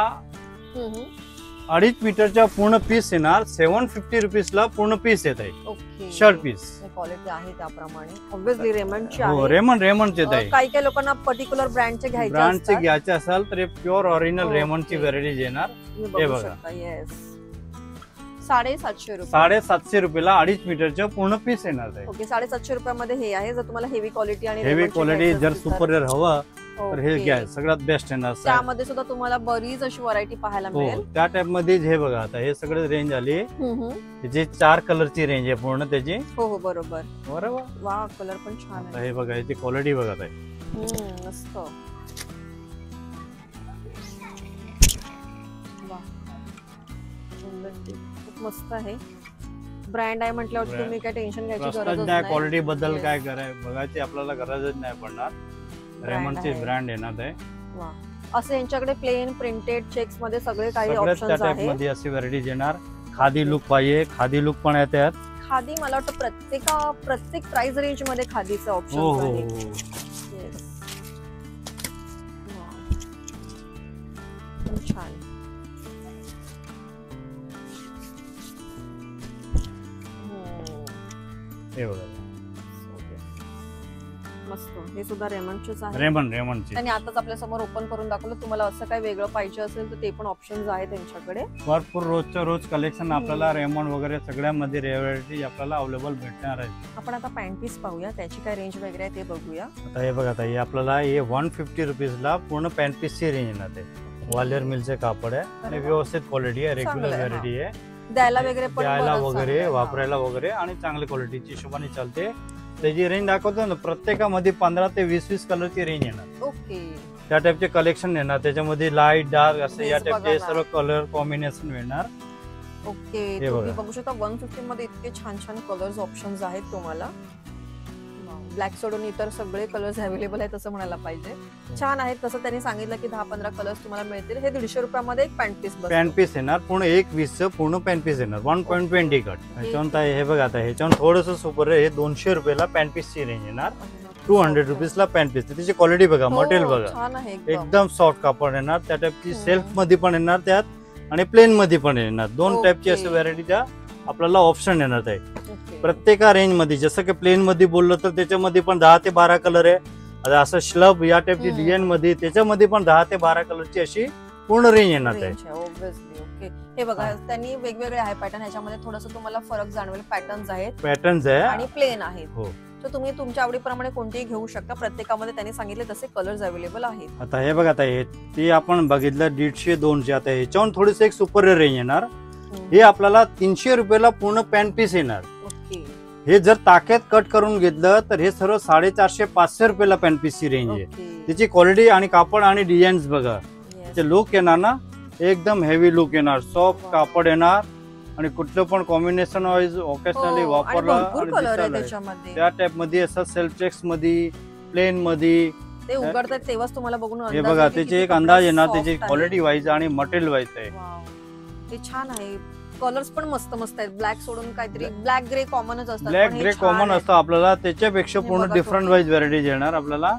2.5 मीटरच्या पूर्ण पीस येणार. 750 रुपीजला पूर्ण पीस येत आहे ओके शर्ट पीस. क्वालिटी आहे त्याप्रमाणे. ऑब्व्हियसली रेमंडची हो आहे. रेमंडचे येत आहे. काही काही लोकांना पर्टिक्युलर ब्रँडचे घ्यायचे ब्रँडचे असतात. घ्यायचे असेल तर प्युअर ओरिजिनल ओके. रेमंडची व्हरायटी येणार. तुम्ही हे बघू बघा. शकता. येस 750 रुपये. 750 रुपयाला 2.5 मीटरच्या पूर्ण पीस येणार आहे. ओके 750 रुपयामध्ये हे आहे. जर तुम्हाला हेवी क्वालिटी आणि हेवी रेमंडचे क्वालिटी घ्यायचे जर असतील तर- सुपरियर हवं तर हे ओके. घ्या, सगळ्यात बेस्ट येणार. त्यामध्ये सुद्धा तुम्हाला बरीच अशी व्हरायटी पाहायला हो मिळेल. त्या टाइप मध्ये हे बघा. आता हे सगळे रेंज आली. हम्म. जे 4 कलरची रेंज आहे पूर्ण त्याची. हो हो बरोबर. बरोबर. वा कलर पण छान आता आहे. हे बघा याची क्वालिटी बघा ताई. मस्त. वा खूप मस्त आहे. ब्रँड आहे म्हटल्यावर Brand. तुम्ही काय टेन्शन घ्यायची प्रश्नच गरजच नाही नाही. क्वालिटी बद्दल Yes. काय कराय बघायची आपल्याला गरजच नाही पडणार. रेमंडची आहे. ब्रँड येणार आहे. वा असं यांच्याकडे प्लेन प्रिंटेड चेक्स मध्ये सगळे काही सगळ्यात त्या ऑप्शन्स टाइप आहेत. मध्ये अशी व्हरायटी येणार. खादी लुक पाहिजे, खादी लुक पण येतात. खादी मला वाटतं प्रत्येक प्राइस रेंज मध्ये खादीचे हो ऑप्शन हो आहे. हो. Yes. Wow. खूप छान. हे बघा मस्त. हे सुद्धा रेमंडचेच आहे. रेमंडची त्यांनी आताच आपल्या समोर ओपन करून दाखवलं. तुम्हाला असं काय वेगळं पाहिजे असेल तर ते पण ऑप्शन्स आहेत त्यांच्याकडे. भरपूर रोजच्या रोज कलेक्शन आपल्याला रेमंड वगैरे सगळ्यामध्ये व्हरायटी आपल्याला अवेलेबल भेटणार आहे. आपण आता पॅन्ट पीस पाहूया, त्याची काय रेंज वगैरे आहे ते बघूया. आता हे बघा ताई आपल्याला हे 150 रुपीजला पूर्ण पॅन्ट पीसची रेंज येणार आहे. वालियर मिलचे कापड आहे आणि व्यवस्थित क्वालिटी आहे, रेग्युलर चांगलं आहे, व्हरायटी आहे. द्यायला वगैरे पण द्यायला बरंच वगैरे चांगलं आहे. वापरायला वगैरे आणि चांगल्या क्वालिटीची हिशोबाने चालते. त्याची रेंज दाखवतो ना प्रत्येकामध्ये 15 ते 20 कलरची रेंज येणार. ओके त्या टाइपचे कलेक्शन येणार. त्याच्यामध्ये लाईट डार्क असे या Base टाइपचे बघा सर्व कलर कॉम्बिनेशन येणार. ओके. हे तुम्ही बघा. बघू शकता 150 मध्ये इतके छान छान कलर्स ऑप्शन्स आहेत तुम्हाला. ब्लॅक सोडून इतर सगळे कलर्स अवेलेबल आहेत असं म्हणायला पाहिजे. छान आहेत. तसं त्यांनी सांगितलं की 10-15 कलर्स तुम्हाला मिळतील. हे 150 रुपयामध्ये एक पॅन्ट पीस पॅन्ट पीस येणार पूर्ण 120चं पूर्ण पॅन्ट पीस येणार 1.20 कट. ह्याच्यावर हे बघा आता ह्याच्यावर थोडंसं सुपर आहे. हे 200 रुपयाला पॅन्ट पीसची रेंज येणार. 200 रुपीजला पॅन्ट पीस. त्याची क्वालिटी बघा, मटेरियल बघा, एकदम सॉफ्ट कापड येणार. त्या टाईपची सेल्फ मध्ये पण येणार त्यात आणि प्लेन मध्ये पण येणार. दोन टाईपची असे व्हरायटीच्या आपल्याला ऑप्शन येणार आहे प्रत्येक रेंज मध्ये. जसं की प्लेन मध्ये बोललं तर त्याच्यामध्ये पण 10 ते 12 कलर आहे. असं श्लब या टाईपची डिझाईन मध्ये त्याच्यामध्ये पण 10 ते 12 कलरची अशी पूर्ण रेंज येणार आहे. हे बघा त्यांनी वेगवेगळे आहे पॅटर्न. ह्याच्यामध्ये थोडंसं तुम्हाला फरक जाणवेल. पॅटर्न्स आहे आणि प्लेन आहेत. हो, तर तुम्ही तुमच्या आवडीप्रमाणे कोणतेही घेऊ शकता. प्रत्येकामध्ये त्यांनी सांगितले तसे कलर्स अवेलेबल आहेत. आता हे बघा, आता हे ते आपण बघितलं 150-200. आता ह्याच्यावर थोडीशी एक सुपर रेंज येणार. हे आपल्याला 300 रुपयाला पूर्ण पॅन्ट पीस येणार. हे जर ताक्यात कट करून घेतलं तर हे सर्व 450-500 रुपयाला पॅन्ट पीसची रेंज आहे. त्याची क्वालिटी आणि कापड आणि डिझाईन्स बघा. ते लुक येणार ना, एकदम हेवी लुक येणार. सॉफ्ट कापड येणार आणि कुठलं पण कॉम्बिनेशन वाईज ओकेशनली वापरला त्या टाइप मध्ये असं सेल्फ चेक्स मध्ये प्लेन मध्ये ते उघडतात तेव्हाच तुम्हाला बघून हे बघा त्याचे एक अंदाज येणार. त्याची क्वालिटी वाईज आणि मटेरियल वाईज आहे. ते छान आहे. कलर्स पण मस्त मस्त आहेत. ब्लॅक सोडून काहीतरी ब्लॅक ग्रे कॉमनच असतात. ब्लॅक ग्रे कॉमन असतं आपल्याला. त्याच्यापेक्षा पूर्ण डिफरंट वाईज व्हरायटीज येणार आपल्याला.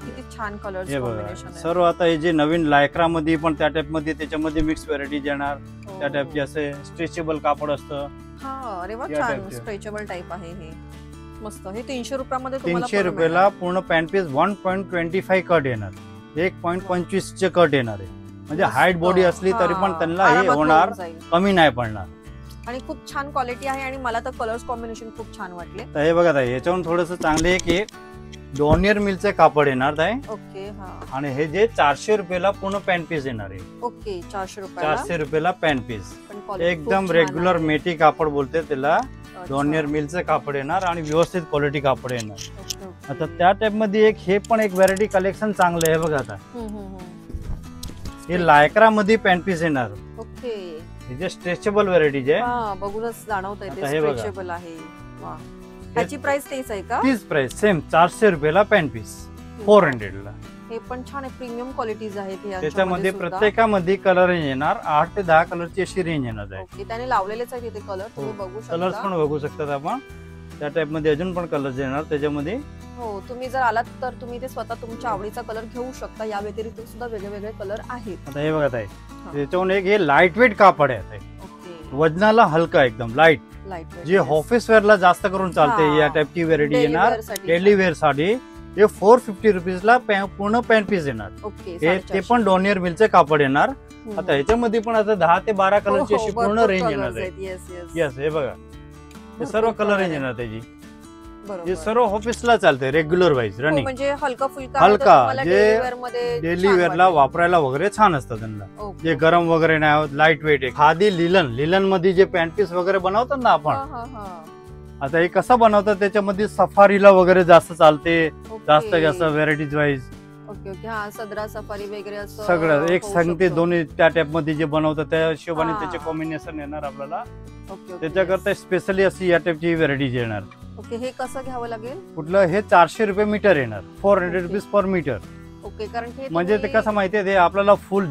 किती छान कलर्स कॉम्बिनेशन आहे. सर्व आता हे जे नवीन लायक्रा मध्ये पण त्या टाइप मध्ये त्याच्यामध्ये मिक्स व्हरायटीज येणार. त्या टाइपचे असे स्ट्रेचेबल कापड असतं. हा, अरे वा, छान स्ट्रेचेबल टाइप आहे हे. मस्त. हे 300 रुपयामध्ये 300 रुपयाला पूर्ण पॅन्ट पीस 1.25 कट येणार. 1.25 चे कट येणार आहे. म्हणजे हाईट बॉडी असली तरी पण त्यांना हे होणार, कमी नाही पडणार. आणि खूप छान क्वालिटी आहे. आणि मला तर कलर्स कॉम्बिनेशन खूप छान वाटले. तर हे बघा याच्यावरून थोडंसं चांगले आहे की डॉनियर मिलचे कापड येणार आहे. ओके, हा. आणि हे जे 400 रुपयाला पूर्ण पॅन्ट पीस येणार आहे. ओके, 400 रुपयाला पॅन्ट पीस. एकदम रेग्युलर मेटी कापड बोलते त्याला. डॉनियर मिलचे कापड येणार आणि व्यवस्थित क्वालिटी कापड येणार. आता त्या टाइप मध्ये एक हे पण एक व्हरायटी कलेक्शन चांगलं आहे बघा. आता हे लायक्रा मध्ये पॅन्ट पीस येणार. ओके, हे जे स्ट्रेचेबल व्हरायटीज आहे. बघूनच जाणवतंय ते स्ट्रेचेबल आहे. वा, ह्याची प्राइस तेच आहे का? तीच प्राइस सेम 400 रुपयाला पॅन्ट पीस 400 ला. हे पण छान आहे. प्रीमियम क्वालिटीज आहेत. त्याच्यामध्ये प्रत्येकामध्ये कलर रेंज येणार. 8 ते 10 कलरची अशी रेंज येणार आहे. ओके, त्याने लावलेलेच आहेत इथे कलर. तुम्ही बघू शकता. कलर्स पण बघू शकतात आपण. त्या टाइप मध्ये अजून पण कलर्स येणार त्याच्यामध्ये. हो, तुम्ही जर आलात तर तुम्ही ते स्वतः तुमच्या आवडीचा कलर घेऊ शकता. या व्यतिरिक्त सुद्धा वेगवेगळे कलर आहेत. आता हे बघा ताई, त्याच्यावरून एक हे लाईट वेट कापड आहे. वजनाला हलका, एकदम लाईट, जे ऑफिस वेअर ला जास्त करून चालते. या टाइपची व्हरायटी येणार डेली वेअर साठी. हे 450 रुपीजला पूर्ण पॅन्ट पीस येणार. ते पण डॉनियर मिलचे कापड येणार. आता ह्याच्यामध्ये पण आता 10 ते 12 कलरची अशी पूर्ण रेंज येणार आहे. येस, हे बघा हे सर्व कलर रेंज येणार त्याची. हे सर्व ऑफिसला चालते रेग्युलर वाईज रनिंग. म्हणजे हलका जे डेली वेअरला वापरायला वगैरे छान असतं त्यांना. जे गरम वगैरे नाही होत, लाईट वेट आहे. खादी लिलन मध्ये जे पॅन्ट पीस वगैरे बनवतात ना आपण, आता हे कसं बनवतात त्याच्यामध्ये सफारीला वगैरे जास्त चालते. जास्त व्हरायटीज वाईज. ओके, हा, सदरा सफारी वगैरे असं सगळं एक सांगते. दोन्ही त्या टाइप मध्ये जे बनवतात त्या हिशोबाने त्याचे कॉम्बिनेशन येणार आपल्याला. त्याच्याकरता स्पेशली अशी या टाइपची व्हरायटीज येणार. ओके, हे कसं घ्यावं लागेल? कुठलं? हे 400 रुपये मीटर येणार. 400 रुपीज पर मीटर. ओके, कारण म्हणजे ते कसं माहितीये, ते आपल्याला फुल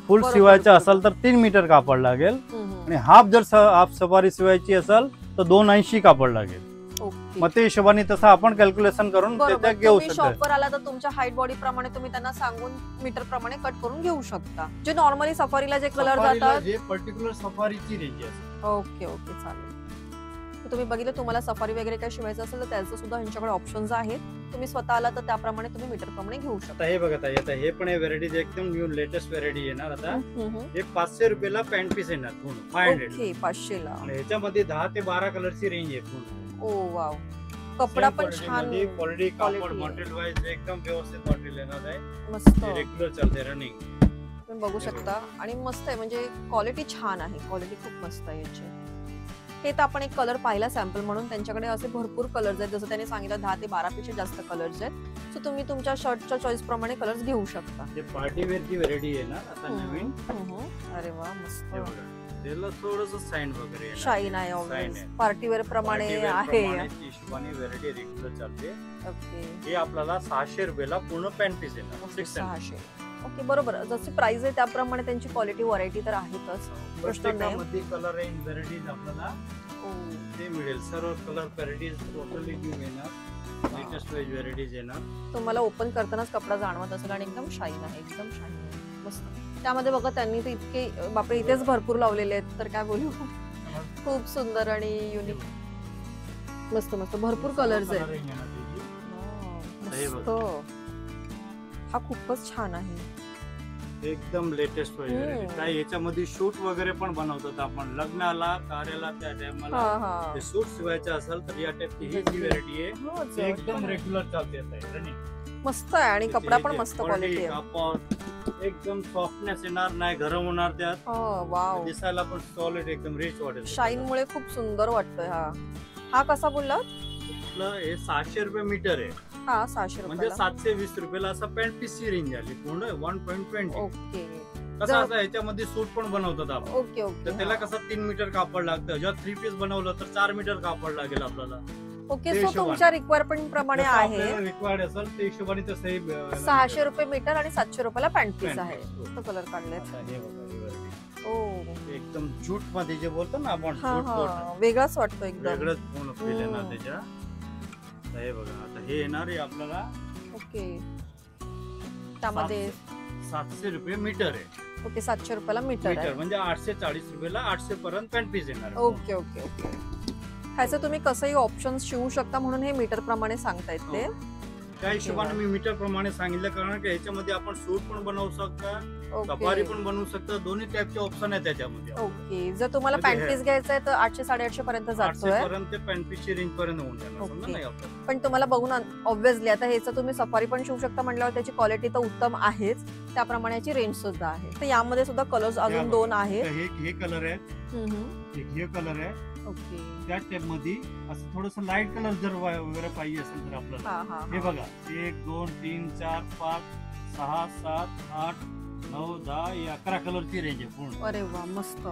फुल शिवायचं असेल तर 3 मीटर कापड लागेल. आणि हाफ जर हाफ सफारी शिवायची असेल तर 280 कापड लागेल. मग ते हिशोबाने तसं आपण कॅल्क्युलेशन करून घेऊ शकतो. शॉपवर आला तर तुमच्या हाईट बॉडी प्रमाणे तुम्ही त्यांना सांगून मीटर प्रमाणे कट करून घेऊ शकता. जे नॉर्मली सफारीला जे कलर जातात, जे पर्टिक्युलर सफारीची रेंज आहे. ओके, चालेल. तुम्ही बघितलं, तुम्हाला सफारी वगैरे काय शिवायचं असेल तर त्याचं सुद्धा ह्यांच्याकडे ऑप्शन्स आहेत. तुम्ही स्वतः आला तर त्याप्रमाणे तुम्ही मीटर प्रमाणे घेऊ शकता. हे बघा आता हे पण व्हरायटीज एकदम न्यू लेटेस्ट व्हरायटी येणार. आता हे 500 रुपयाला पॅन्ट पीस येणार पूर्ण 500 ला. आणि ह्याच्यामध्ये 10 ते 12 कलरची रेंज आहे पूर्ण. ओ वाव, कपडा पण छान, क्वालिटी कापड मटेरियल वाईज एकदम व्यवस्थित मटेरियल येणार आहे. मस्त रेग्युलर चालते रनिंग. तुम्ही बघू शकता. आणि मस्त आहे, म्हणजे क्वालिटी छान आहे. क्वालिटी खूप मस्त आहे याची. हे तर आपण एक कलर पाहिला सॅम्पल म्हणून. त्यांच्याकडे असे भरपूर कलर्स आहेत. जसं त्यांनी सांगितलं 10 ते 12 पेक्षा जास्त कलर्स आहेत. सो तुम्ही तुमच्या शर्टच्या चॉईस प्रमाणे कलर्स घेऊ शकता. पार्टी वेअरची व्हरायटी आहे ना आता नवीन. अरे वा, मस्त. त्याला थोडस साईन वगैरे येणार. शाईन आहे Shine ऑब्विस आहे. पार्टीवेअर प्रमाणे Party wear आहे. प्रमाणे ती हिशोबाने व्हेरायटी रेग्युलर चालते. ओके हे आपल्याला 600 रुपयाला पूर्ण पॅन्ट पीस येणार. 600. 600. ओके बरोबर, जशी प्राइस आहे त्याप्रमाणे त्यांची क्वालिटी व्हरायटी तर आहेतच. प्रश्न नाही. प्रत्येकामध्ये कलर रेंज व्हेरायटीज आपल्याला ते मिळेल. सर्व कलर व्हेरायटीज टोटली न्यू येणार. लेटेस्ट वाईज व्हेरायटीज येणार. तुम्हाला ओपन करतानाच कपडा जाणवत असेल आणि एकदम शाईन आहे, एकदम शाईन आहे. मस्त. त्यामध्ये बघा त्यांनी ते इतके बापरे इथेच भरपूर लावलेले आहेत तर काय बोलू. खूप सुंदर आणि युनिक. मस्त मस्त भरपूर कलर्स आहेत. Color range येणार त्याची. हे मस्त. हा खूपच छान आहे. एकदम लेटेस्ट वाईज व्हेरायटी. काय याच्यामध्ये शूट वगैरे पण बनवतात आपण. लग्नाला कार्याला त्या टायमाला हा हा ते सूट शिवायचे असेल तर या टाईपची ही जी व्हेरायटी आहे हो, ती एकदम रेग्युलर चालते आता. मस्त आहे आणि कपडा पण मस्त क्वालिटी आहे. कापड एकदम सॉफ्टनेस येणार नाही, गरम होणार त्यात. वाव, दिसायला पण सॉलिड एकदम रिच वाटेल. शाईन मुळे खूप सुंदर वाटतोय. हा हा कसा बोलला. आपलं हे 600 रुपये मीटर आहे. हा 600 म्हणजे रुपयाला. 720 रुपयाला असं पॅन्ट पीस ची रेंज आली पूर्ण 1.20. ओके कसं असं याच्यामध्ये सूट पण बनवतात आपण. Okay okay. तर त्याला कसं 3 मीटर कापड लागतं. जेव्हा 3 पीस बनवलं तर 4 मीटर कापड लागेल आपल्याला. ओके ते सो हिशोबाने. तुमच्या रिक्वायरमेंट प्रमाणे जसं आहे. आपल्याला रिक्वायर्ड असेल ते हिशोबाने तसंही 600 रुपये मीटर आणि 700 रुपयाला पॅन्ट पीस पॅन्ट आहे. पीस. तो कलर काढले. आता हे बघा ही variety. ओ एकदम जूट मध्ये जे बोलतो ना आपण हा जूट हा वेगळाच वाटतो एकदम. वेगळंच पूर्ण फील येणार हम्म. त्याच्या. आता हे बघा आता हे येणार आहे आपल्याला ओके त्यामध्ये 700 रुपये मीटर आहे. ओके 700 रुपयाला मीटर आहे. मीटर म्हणजे 840 रुपयाला 800 पर्यंत पॅन्ट पीस येणार आहे. Okay okay okay. ह्याचे तुम्ही कसंही ऑप्शन शिवू शकता म्हणून हे मीटर प्रमाणे सांगतायत ते. त्या हिशोबाने मी मीटर प्रमाणे सांगितलं कारण की याच्यामध्ये आपण सूट पण बनवू शकता, सफारी ओके पण बनवू शकता. दोन्ही टाईपचे ऑप्शन आहेत त्याच्यामध्ये. ओके जर तुम्हाला म्हणजे पॅन्ट पीस घ्यायचा आहे तर 800 850 पर्यंत 800 जातोय. पर्यंत ते पॅन्ट पीसची रेंज पर्यंत होऊन जाणार. ओके. समजा नाही आपल्याला. पण तुम्हाला बघून ऑब्व्हियसली आता ह्याचं तुम्ही सफारी पण शिवू शकता म्हटल्यावर त्याची क्वालिटी तर उत्तम आहेच. त्याप्रमाणे याची रेंज सुद्धा आहे. तर यामध्ये सुद्धा कलर्स अजून 2 आहेत. तर हे कलर आहे, एक हे कलर आहे. ओके त्या टाइप मध्ये असं थोडस लाईट कलर जर वगैरे पाहिजे असेल तर आपल्याला हा हा हे बघा 1 2 3 4 5 6 7 8 9 10 11 कलरची रेंज आहे पूर्ण. अरे वा मस्त.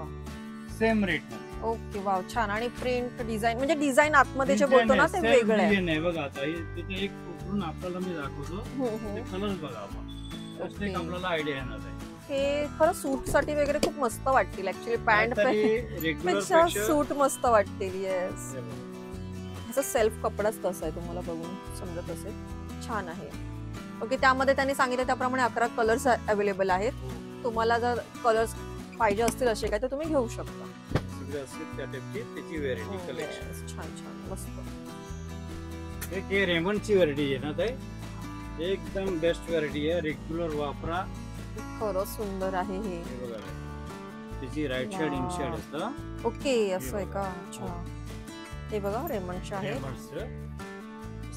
सेम रेट मध्ये. ओके वाव छान. आणि प्रिंट डिझाईन म्हणजे डिझाईन आतमध्ये जे बोलतो ना ते वेगळं आहे. नाही बघा आता तिथे एक उकरून आपल्याला मी दाखवतो. ते कलर बघा आपण. त्यात एक आपल्याला आयडिया येणार आहे. हे खरं सूट साठी वगैरे खूप मस्त वाटतील ऍक्च्युली. पॅन्ट रेग्युलर पेक्षा सूट मस्त वाटतील. येस ह्याचा सेल्फ कपडाच तसा आहे तुम्हाला बघून समजत असेल. छान आहे. ओके त्यामध्ये त्यांनी सांगितलं त्याप्रमाणे 11 कलर्स अवेलेबल आहेत. तुम्हाला जर कलर्स पाहिजे असतील असे काय तर तुम्ही घेऊ शकता. सगळे असतील त्या टाइपची त्याची व्हेरायटी कलेक्शन. Yes, छान छान मस्त. एक हे रेमंडची व्हेरायटी आहे ना ते एकदम बेस्ट व्हेरायटी आहे. रेग्युलर वापरा. खरं सुंदर आहे हे. हे बघा त्याची राईट साइड इन साइड असतं. ओके असं आहे का. अच्छा हे बघा रेमंडचे आहे.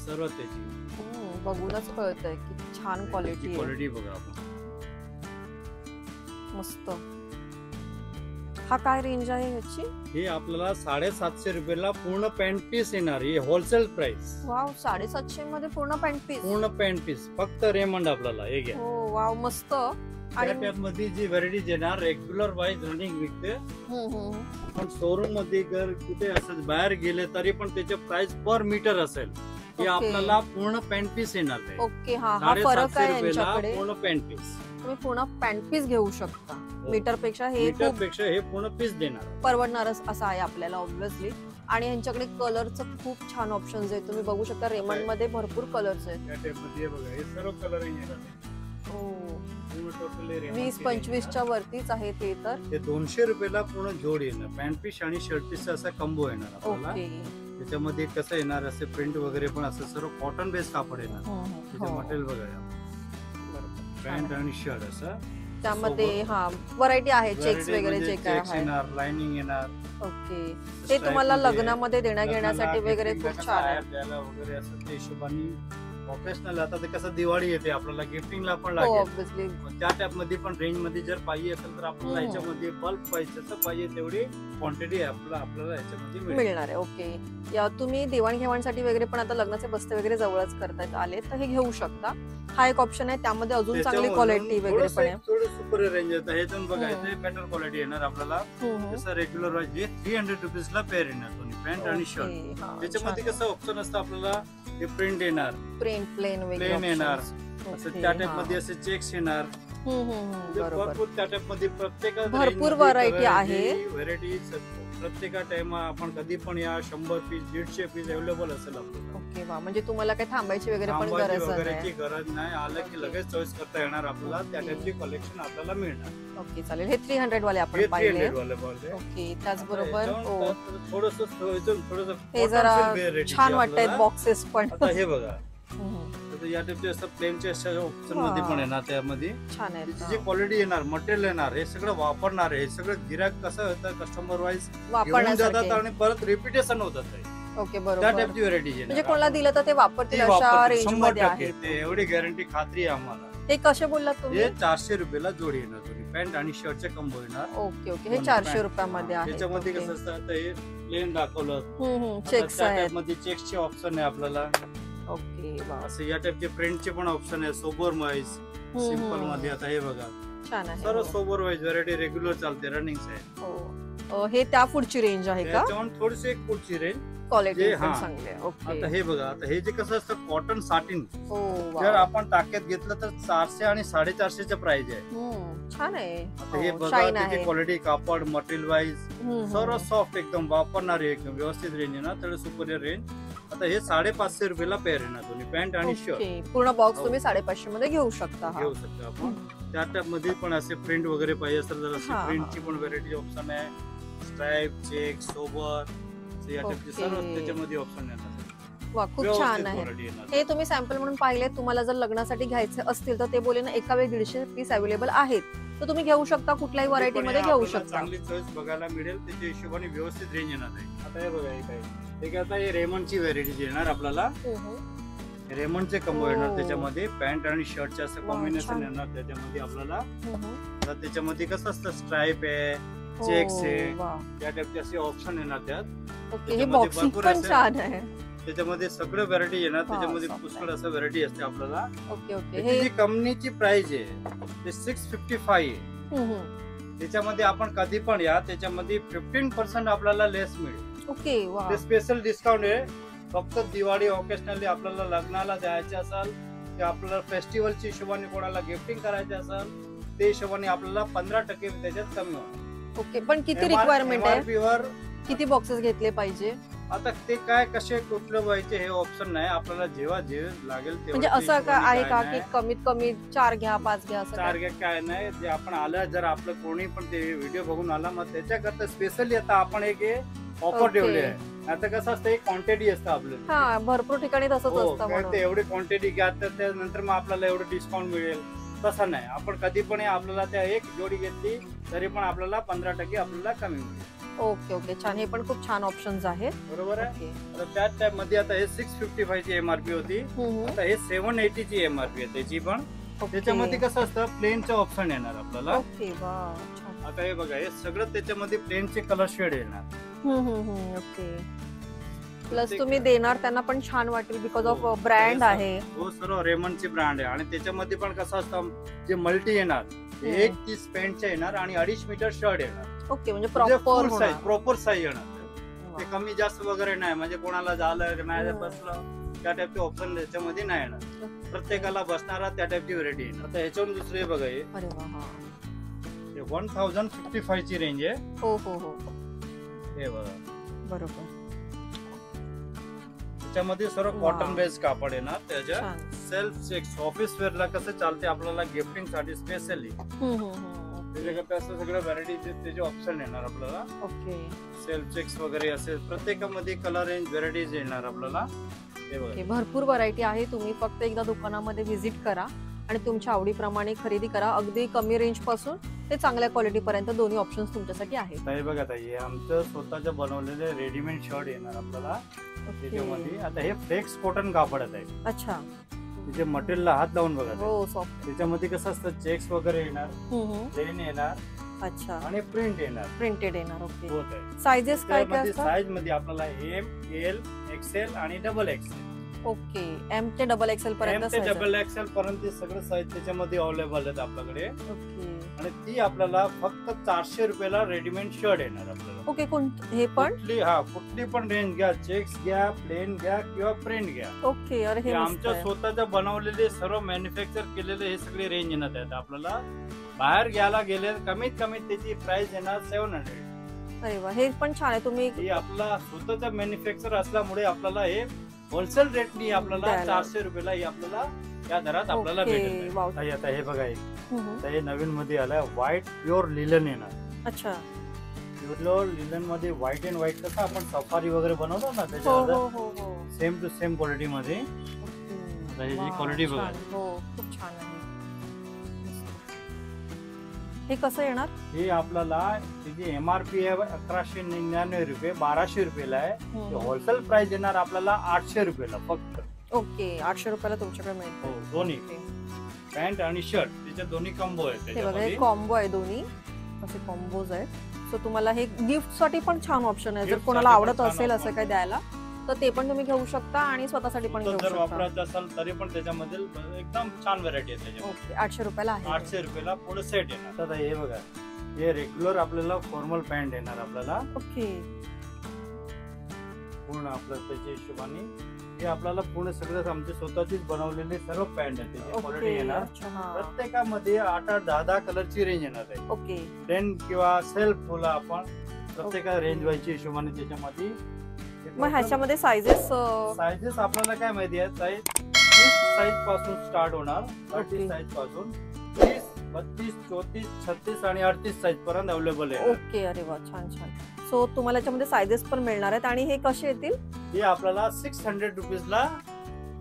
सर्व त्याची बघूनच कळतंय की छान क्वालिटी आहे. क्वालिटी बघा आपण. मस्त. हा काय रेंज आहे याची. हे आपल्याला 750 रुपयाला पूर्ण पॅन्ट पीस येणार. ही होलसेल प्राइस. वाव 750 मध्ये पूर्ण पॅन्ट पीस. पूर्ण पॅन्ट पीस फक्त रेमंड आपल्याला हे घ्या. हो वाव मस्त. त्या टाइप मध्ये जी व्हेरायटी येणार रेग्युलर वाईज रनिंग विकते. पण शोरूम मध्ये जर कुठे असं बाहेर गेले तरी पण त्याचे प्राइस पर मीटर असेल. हे आपल्याला पूर्ण पॅन्ट पीस येणार आहे. ओके हा हा फरक आहे यांच्याकडे. पूर्ण पॅन्ट पीस तुम्ही पूर्ण पॅन्ट पीस घेऊ शकता. मीटर पेक्षा हे मीटर खूप पेक्षा हे पूर्ण पीस देणार. परवडणार असं आहे आपल्याला ऑब्व्हियसली. आणि यांच्याकडे कलरचं खूप छान ऑप्शन्स आहेत. तुम्ही बघू शकता रेमंड मध्ये भरपूर कलर्स आहेत. या टाइप मध्ये बघा हे सर्व कलर येणार. हो पूर्ण टोटली 20-25 च्या वरतीच आहे ते. तर हे 200 रुपयाला पूर्ण जोड येणार. पॅन्ट पीस आणि शर्ट पीस असा कंबो येणार आपल्याला. ओके त्याच्यामध्ये कसं येणार असे प्रिंट वगैरे पण असं सर्व कॉटन बेस कापड येणार. त्याचे मटेरियल बघा पॅन्ट आणि शर्ट असं. त्यामध्ये हा व्हरायटी आहे. चेक्स वगैरे जे काय आहे. येणार लाइनिंग येणार. ओके ते तुम्हाला लग्नामध्ये देण्या घेण्यासाठी वगैरे खूप छान आहे. द्यायला वगैरे असं त्या हिशोबाने ऑकेशनल आता ते कसं दिवाळी येते आपल्याला गिफ्टिंगला पण हो लागेल, ऑब्विसली. त्या टाइप मध्ये पण रेंज मध्ये जर पाहिजे असेल तर आपल्याला याच्यामध्ये बल्क पाहिजे जसं पाहिजे तेवढी क्वांटिटी आपल्याला याच्यामध्ये मिळणार आहे. ओके, या तुम्ही देवाणघेवाणसाठी वगैरे पण आता लग्नाचे बस्ते वगैरे जवळच करतायत आले तर हे घेऊ शकता. हा एक ऑप्शन आहे, त्यामध्ये अजून चांगली क्वालिटी वगैरे पण आहे. थोडं सुपर रेंज येतं हे पण बघायचं बेटर क्वालिटी येणार आपल्याला. जसं रेग्युलर वाईज 300 रुपीज ला पेअर येणार दोन्ही पॅन्ट आणि शर्ट. त्याच्यामध्ये कसं ऑप्शन असतं आपल्याला हे प्रिंट येणार, प्लेन येणार, असं त्या टाइप मध्ये असे चेक्स येणार. भरपूर त्या टाइप मध्ये प्रत्येक भरपूर व्हरायटी आहे. व्हरायटी प्रत्येक टाइम आपण कधी पण या 100 पीस 150 पीस अवेलेबल असेल आपल्याला. ओके वा, म्हणजे तुम्हाला काही थांबायची वगैरे पण गरज नाही. आलं की लगेच चॉईस करता येणार आपल्याला. त्या टाइपची कलेक्शन आपल्याला मिळणार. ओके चालेल. हे 300 वाले आपण पाहिले. 300 वाले पाहिले. ओके, त्याचबरोबर थोडंसं हे जरा छान वाटतायत बॉक्सेस पण. आता हे बघा, या टाइपचे असं प्लेनचे ऑप्शन मध्ये पण येणार. त्यामध्ये छान आहे, जी क्वालिटी येणार, मटेरियल येणार, हे सगळं वापरणार आहे. हे सगळं गिराक कसं होतं कस्टमर वाईज घेऊन जातात आणि परत रिपिटेशन होतात. ओके बरोबर. त्या टाइपची व्हरायटी म्हणजे कोणाला दिलं तर ते वापरतील अशा रेंज मध्ये आहे. एवढी गॅरंटी खात्री आहे आम्हाला. हे कसे बोललात तुम्ही? हे 400 रुपयाला जोडी येणार, दोन्ही पॅन्ट आणि शर्टचे कंबो येणार. ओके ओके, हे 400 रुपयामध्ये आहे. त्याच्यामध्ये कसं असतं, हे प्लेन दाखवलं, चेक्स आहेत, मध्ये चेक्सचे ऑप्शन आहे आपल्याला. ओके वा, असं या टाइपचे प्रिंटचे पण ऑप्शन आहे. सोबर वाईज, सिंपल मध्ये. आता हे बघा छान आहे. सर्व सोबर वाईज व्हरायटी रेग्युलर चालते, रनिंग आहे. हो, हे त्या पुढची रेंज आहे का? त्याच्यावर थोडीशी एक पुढची रेंज क्वालिटी पण चांगली आहे. ओके, आता हे बघा, आता हे जे कसं असतं कॉटन साटिन, हो जर आपण टाक्यात घेतलं तर 400 आणि 450 प्राइस आहे. छान आहे. आता हे बघा त्याची क्वालिटी, कापड, मटेरियल वाईज सर्व सॉफ्ट एकदम, वापरणारे एकदम व्यवस्थित रेंज आहे ना, तर सुपरियर रेंज. आता हे 550 रुपयाला पेअर येणार, दोन्ही पॅन्ट आणि शर्ट. पूर्ण बॉक्स तुम्ही 550 मध्ये घेऊ शकता. घेऊ शकता आपण. त्या टाइप मध्ये पण असे प्रिंट वगैरे पाहिजे असेल तर असे प्रिंटची पण व्हरायटी ऑप्शन आहे. स्ट्राइप, चेक, सोबर, या टाइपचे सर्व त्याच्यामध्ये ऑप्शन येतात. वा, खूप छान आहे. हे तुम्ही सॅम्पल म्हणून पाहिले. तुम्हाला जर लग्नासाठी घ्यायचे असतील तर ते बोले ना एका वेळी 150 पीस अवेलेबल आहेत, तर तुम्ही घेऊ शकता, कुठल्याही व्हरायटी मध्ये घेऊ शकता. चांगली चॉईस बघायला मिळेल, त्याच्या हिशोबाने व्यवस्थित रेंज येणार आहे. आता हे बघा, हे काय, आता हे रेमंडची व्हरायटी येणार आपल्याला. रेमंडचे कंबो येणार, त्याच्यामध्ये पॅन्ट आणि शर्टचे असं कॉम्बिनेशन येणार. त्याच्यामध्ये आपल्याला त्याच्यामध्ये कसं असतं, स्ट्राइप आहे, चेक्स आहे, त्या टाइपचे असे ऑप्शन येणार त्यात. ओके, हे बॉक्सिंग पण छान आहे. त्याच्यामध्ये सगळं व्हरायटी येणार. त्याच्यामध्ये पुष्कळ असं व्हरायटी असते आपल्याला. ओके ओके, ही जी कंपनीची प्राइस आहे ते 655 आहे. त्याच्यामध्ये आपण कधी पण या, त्याच्यामध्ये 15% आपल्याला लेस मिळेल. ओके वा, ते स्पेशल डिस्काउंट आहे. फक्त दिवाळी ऑकेशनली आपल्याला लग्नाला द्यायचे असेल, ते आपल्याला फेस्टिवलच्या हिशोबाने कोणाला गिफ्टिंग करायचे असेल, ते हिशोबाने आपल्याला 15% त्याच्यात कमी होणार. ओके, पण किती रिक्वायरमेंट आहे? MRP वर किती बॉक्सेस घेतले पाहिजे? आता ते काय कसे कुठलं व्हायचे हे ऑप्शन नाही. आपल्याला जेव्हा जे लागेल म्हणजे असं का आहे का की कमीत कमी 4 घ्या 5 घ्या असं? 4 घ्या काय नाही. जे आपण आलं, जर आपलं कोणी पण ते व्हिडिओ बघून आला, मग त्याच्याकरता स्पेशली आता आपण एक ऑफर ठेवली आहे. आता कसं असतं, एक क्वांटिटी असतं आपल्याला. हा, भरपूर ठिकाणी तसंच असतं. ते एवढी क्वांटिटी घ्या तर त्यानंतर मग आपल्याला एवढं डिस्काउंट मिळेल, तसं नाही. आपण कधी पण आपल्याला त्या एक जोडी घेतली तरी पण आपल्याला 15% आपल्याला कमी मिळेल. ओके ओके, छान. हे पण खूप छान ऑप्शन्स आहेत. बरोबर आहे. आता त्या टाइप मध्ये आता हे 655 ची एमआरपी होती, आता हे 780 ची एमआरपी आहे त्याची पण. त्याच्यामध्ये कसं असतं, प्लेनचं ऑप्शन येणार आपल्याला. ओके वा, आता हे बघा, हे सगळं त्याच्यामध्ये प्लेनचे कलर शेड येणार. ओके, प्लस तुम्ही देणार त्यांना पण छान वाटेल बिकॉज ऑफ ब्रँड आहे. हो, सर्व रेमंडची ब्रँड आहे. आणि त्याच्यामध्ये पण कसं असतं, जे मल्टी येणार, 1 30 पॅन्टचे येणार आणि 2.5 मीटर शर्ट येणार. ओके, म्हणजे प्रॉपर साईज येणार. ते कमी जास्त वगैरे नाही. म्हणजे कोणाला झालं नाही बसलं त्या टाइपचे ऑप्शन त्याच्यामध्ये नाही येणार. प्रत्येकाला बसणारा त्या टाइपची व्हरायटी येणार. आता ह्याच्यावर दुसरे बघा, हे 1055 ची रेंज आहे. हो हो हो, हे बघा, बरोबर. त्याच्यामध्ये सर्व कॉटन बेस्ड कापड येणार. त्याच्या सेल्फ चेक्स, ऑफिस वेअर ला कसं चालते आपल्याला गिफ्टिंग साठी स्पेशली त्याच्याकरता असं सगळं व्हरायटी त्याचे ऑप्शन येणार आपल्याला. ओके, सेल्फ चेक्स वगैरे असेल, प्रत्येकामध्ये कलर रेंज व्हरायटीज येणार आपल्याला. हे बघा, भरपूर व्हरायटी आहे. तुम्ही फक्त एकदा दुकानामध्ये व्हिजिट करा आणि तुमच्या आवडीप्रमाणे खरेदी करा. अगदी कमी रेंज पासून ते चांगल्या क्वालिटी पर्यंत दोन्ही ऑप्शन्स तुमच्यासाठी आहेत. हे बघा, ताई आमचं स्वतःच्या बनवलेले रेडीमेड शर्ट येणार आपल्याला त्याच्यामध्ये. आता हे फ्लेक्स कॉटन कापड आहे. अच्छा, तिचे मटेरियलला हात लावून बघा हो सॉफ्ट. त्याच्यामध्ये कसं असतं चेक्स वगैरे येणार, प्लेन येणार, अच्छा आणि प्रिंट येणार, प्रिंटेड येणार. ओके. होत आहे. साइजेस काय काय असतात? साईज मध्ये आपल्याला एम, एल, एक्सेल आणि डबल एक्सेल. ओके. एम ते डबल एक्सेल पर्यंत एम ते डबल एक्सेल पर्यंत सगळं साईज त्याच्यामध्ये अवेलेबल आहेत आपल्याकडे. ओके. आणि ती आपल्याला फक्त 400 रुपयाला रेडीमेड शर्ट येणार आपल्याला. ओके. हे पण कुठली पण रेंज घ्या, चेक्स घ्या, प्लेन घ्या किंवा प्रिंट घ्या. ओके. अरे हे आमच्या स्वतःच्या बनवलेले सर्व मॅन्युफॅक्चर केलेले हे सगळे रेंज येणार आहेत आपल्याला. बाहेर घ्यायला गेले कमीत कमी त्याची प्राइस येणार 700. अरे वा, हे पण छान आहे. तुम्ही ही आपला स्वतःचा मॅन्युफॅक्चर असल्यामुळे आपल्याला हे होलसेल रेटनी आपल्याला 400 रुपयाला ही आपल्याला या दरात आपल्याला भेटेल. आता हे बघा, हे नवीन मध्ये आलाय व्हाईट प्युअर लिलन येणार. अच्छा. प्युअर लिलन मध्ये व्हाईट अँड व्हाईट कसं आपण सफारी वगैरे बनवतो ना त्याच्यावर सेम टू सेम क्वालिटी मध्ये. त्याची क्वालिटी बघा. खूप छान आहे. हे कसं येणार? हे आपल्याला त्याची एमआरपी आहे 1199 रुपये, 1200 रुपयाला आहे. होलसेल प्राइस येणार आपल्याला 800 रुपयाला फक्त. ओके. 800 रुपयाला तुमच्याकडे मिळतो. दोन्ही पॅन्ट आणि शर्ट त्याचे दोन्ही कॉम्बो आहे. त्याच्यामध्ये कॉम्बो आहे, दोन्ही असे कॉम्बोज आहेत. सो तुम्हाला हे गिफ्ट साठी पण छान ऑप्शन आहे. जर कोणाला आवडत असेल असं काही द्यायला तर ते पण तुम्ही घेऊ शकता आणि स्वतःसाठी पण घेऊ शकता. जर वापरायचं असेल तरी पण त्याच्यामध्ये एकदम छान व्हरायटी आहे त्याच्यामध्ये. ओके. 800 रुपयाला आहे. 800 रुपयाला पुढे सेट येणार. आता हे बघा, हे रेग्युलर आपल्याला फॉर्मल पॅन्ट येणार आपल्याला. ओके. पूर्ण आपलं त्याच्या हिशोबाने हे आपल्याला पूर्ण सगळं आमचे स्वतःचीच बनवलेले सर्व पॅन्ट आहे. त्याची क्वालिटी येणार. प्रत्येकामध्ये 8-8, 10-10 कलरची रेंज येणार आहे. ओके. प्लेन किंवा सेल्फ बोला आपण, प्रत्येका रेंज वाईजच्या हिशोबाने त्याच्यामध्ये. मग ह्याच्यामध्ये साइजेस आपल्याला काय माहिती आहे, साईज पासून स्टार्ट होणार. 30 साईज पासून 30, 32, 34, 36 आणि 38 साईज पर्यंत अवेलेबल आहे. ओके. अरे वा, छान छान. सो तुम्हाला याच्यामध्ये साइजेस पण मिळणार आहेत. आणि हे कसे येतील? हे आपल्याला 600 रुपीजला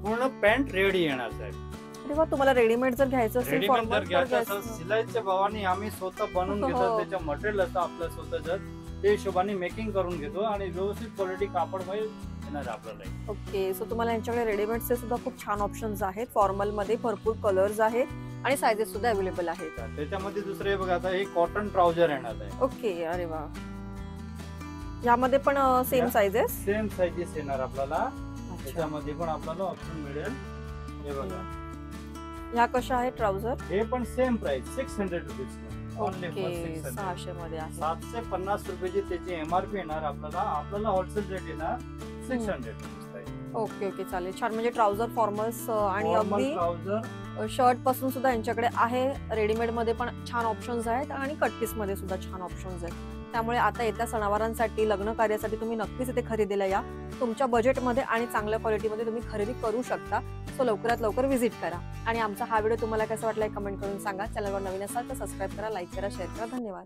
पूर्ण पॅन्ट रेडी येणार साहेब. अरे वा. तुम्हाला रेडीमेड जर घ्यायचं असेल, रेडीमेड जर घ्यायचं असेल, सिलाईच्या भावाने आम्ही स्वतः बनवून घेतो. त्याच्या मटेरियल असतं आपल्या स्वतःच, ते हिशोबाने मेकिंग करून घेतो आणि व्यवस्थित क्वालिटी कापड येणार आपल्याला. ओके. सो तुम्हाला यांच्याकडे रेडीमेडचे सुद्धा खूप छान ऑप्शन्स आहेत. फॉर्मल मध्ये भरपूर कलर्स आहेत आणि साइजेस सुद्धा अवेलेबल आहेत. त्याच्यामध्ये दुसरे बघा, आता हे कॉटन ट्राउजर येणार आहे. ओके. अरे वा. यामध्ये पण सेम साइजेस येणार आपल्याला. त्याच्यामध्ये पण आपल्याला ऑप्शन मिळेल. हे बघा, ह्या कशा आहेत ट्राउजर? हे पण सेम प्राइस 600 रुपीज. 600 मध्ये आहे. 750 रुपयाची त्याची एमआरपी येणार आपल्याला होलसेल रेट येणार 600 रुपीज. ओके. ओके. चालेल. छान. म्हणजे ट्राउजर, फॉर्मल्स आणि अगदी ट्राउजर, शर्ट पासून सुद्धा यांच्याकडे आहे. रेडीमेड मध्ये पण छान ऑप्शन्स आहेत आणि कट पीस मध्ये सुद्धा छान ऑप्शन्स आहेत. त्यामुळे आता येत्या सणावारांसाठी, लग्न कार्यासाठी तुम्ही नक्कीच इथे खरेदीला या. तुमच्या बजेटमध्ये आणि चांगल्या क्वालिटीमध्ये तुम्ही खरेदी करू शकता. सो लवकरात लवकर व्हिजिट करा. आणि आमचा हा व्हिडिओ तुम्हाला कसा वाटला कमेंट करून सांगा. चॅनलवर नवीन असाल तर सबस्क्राईब करा, लाईक करा, शेअर करा. धन्यवाद.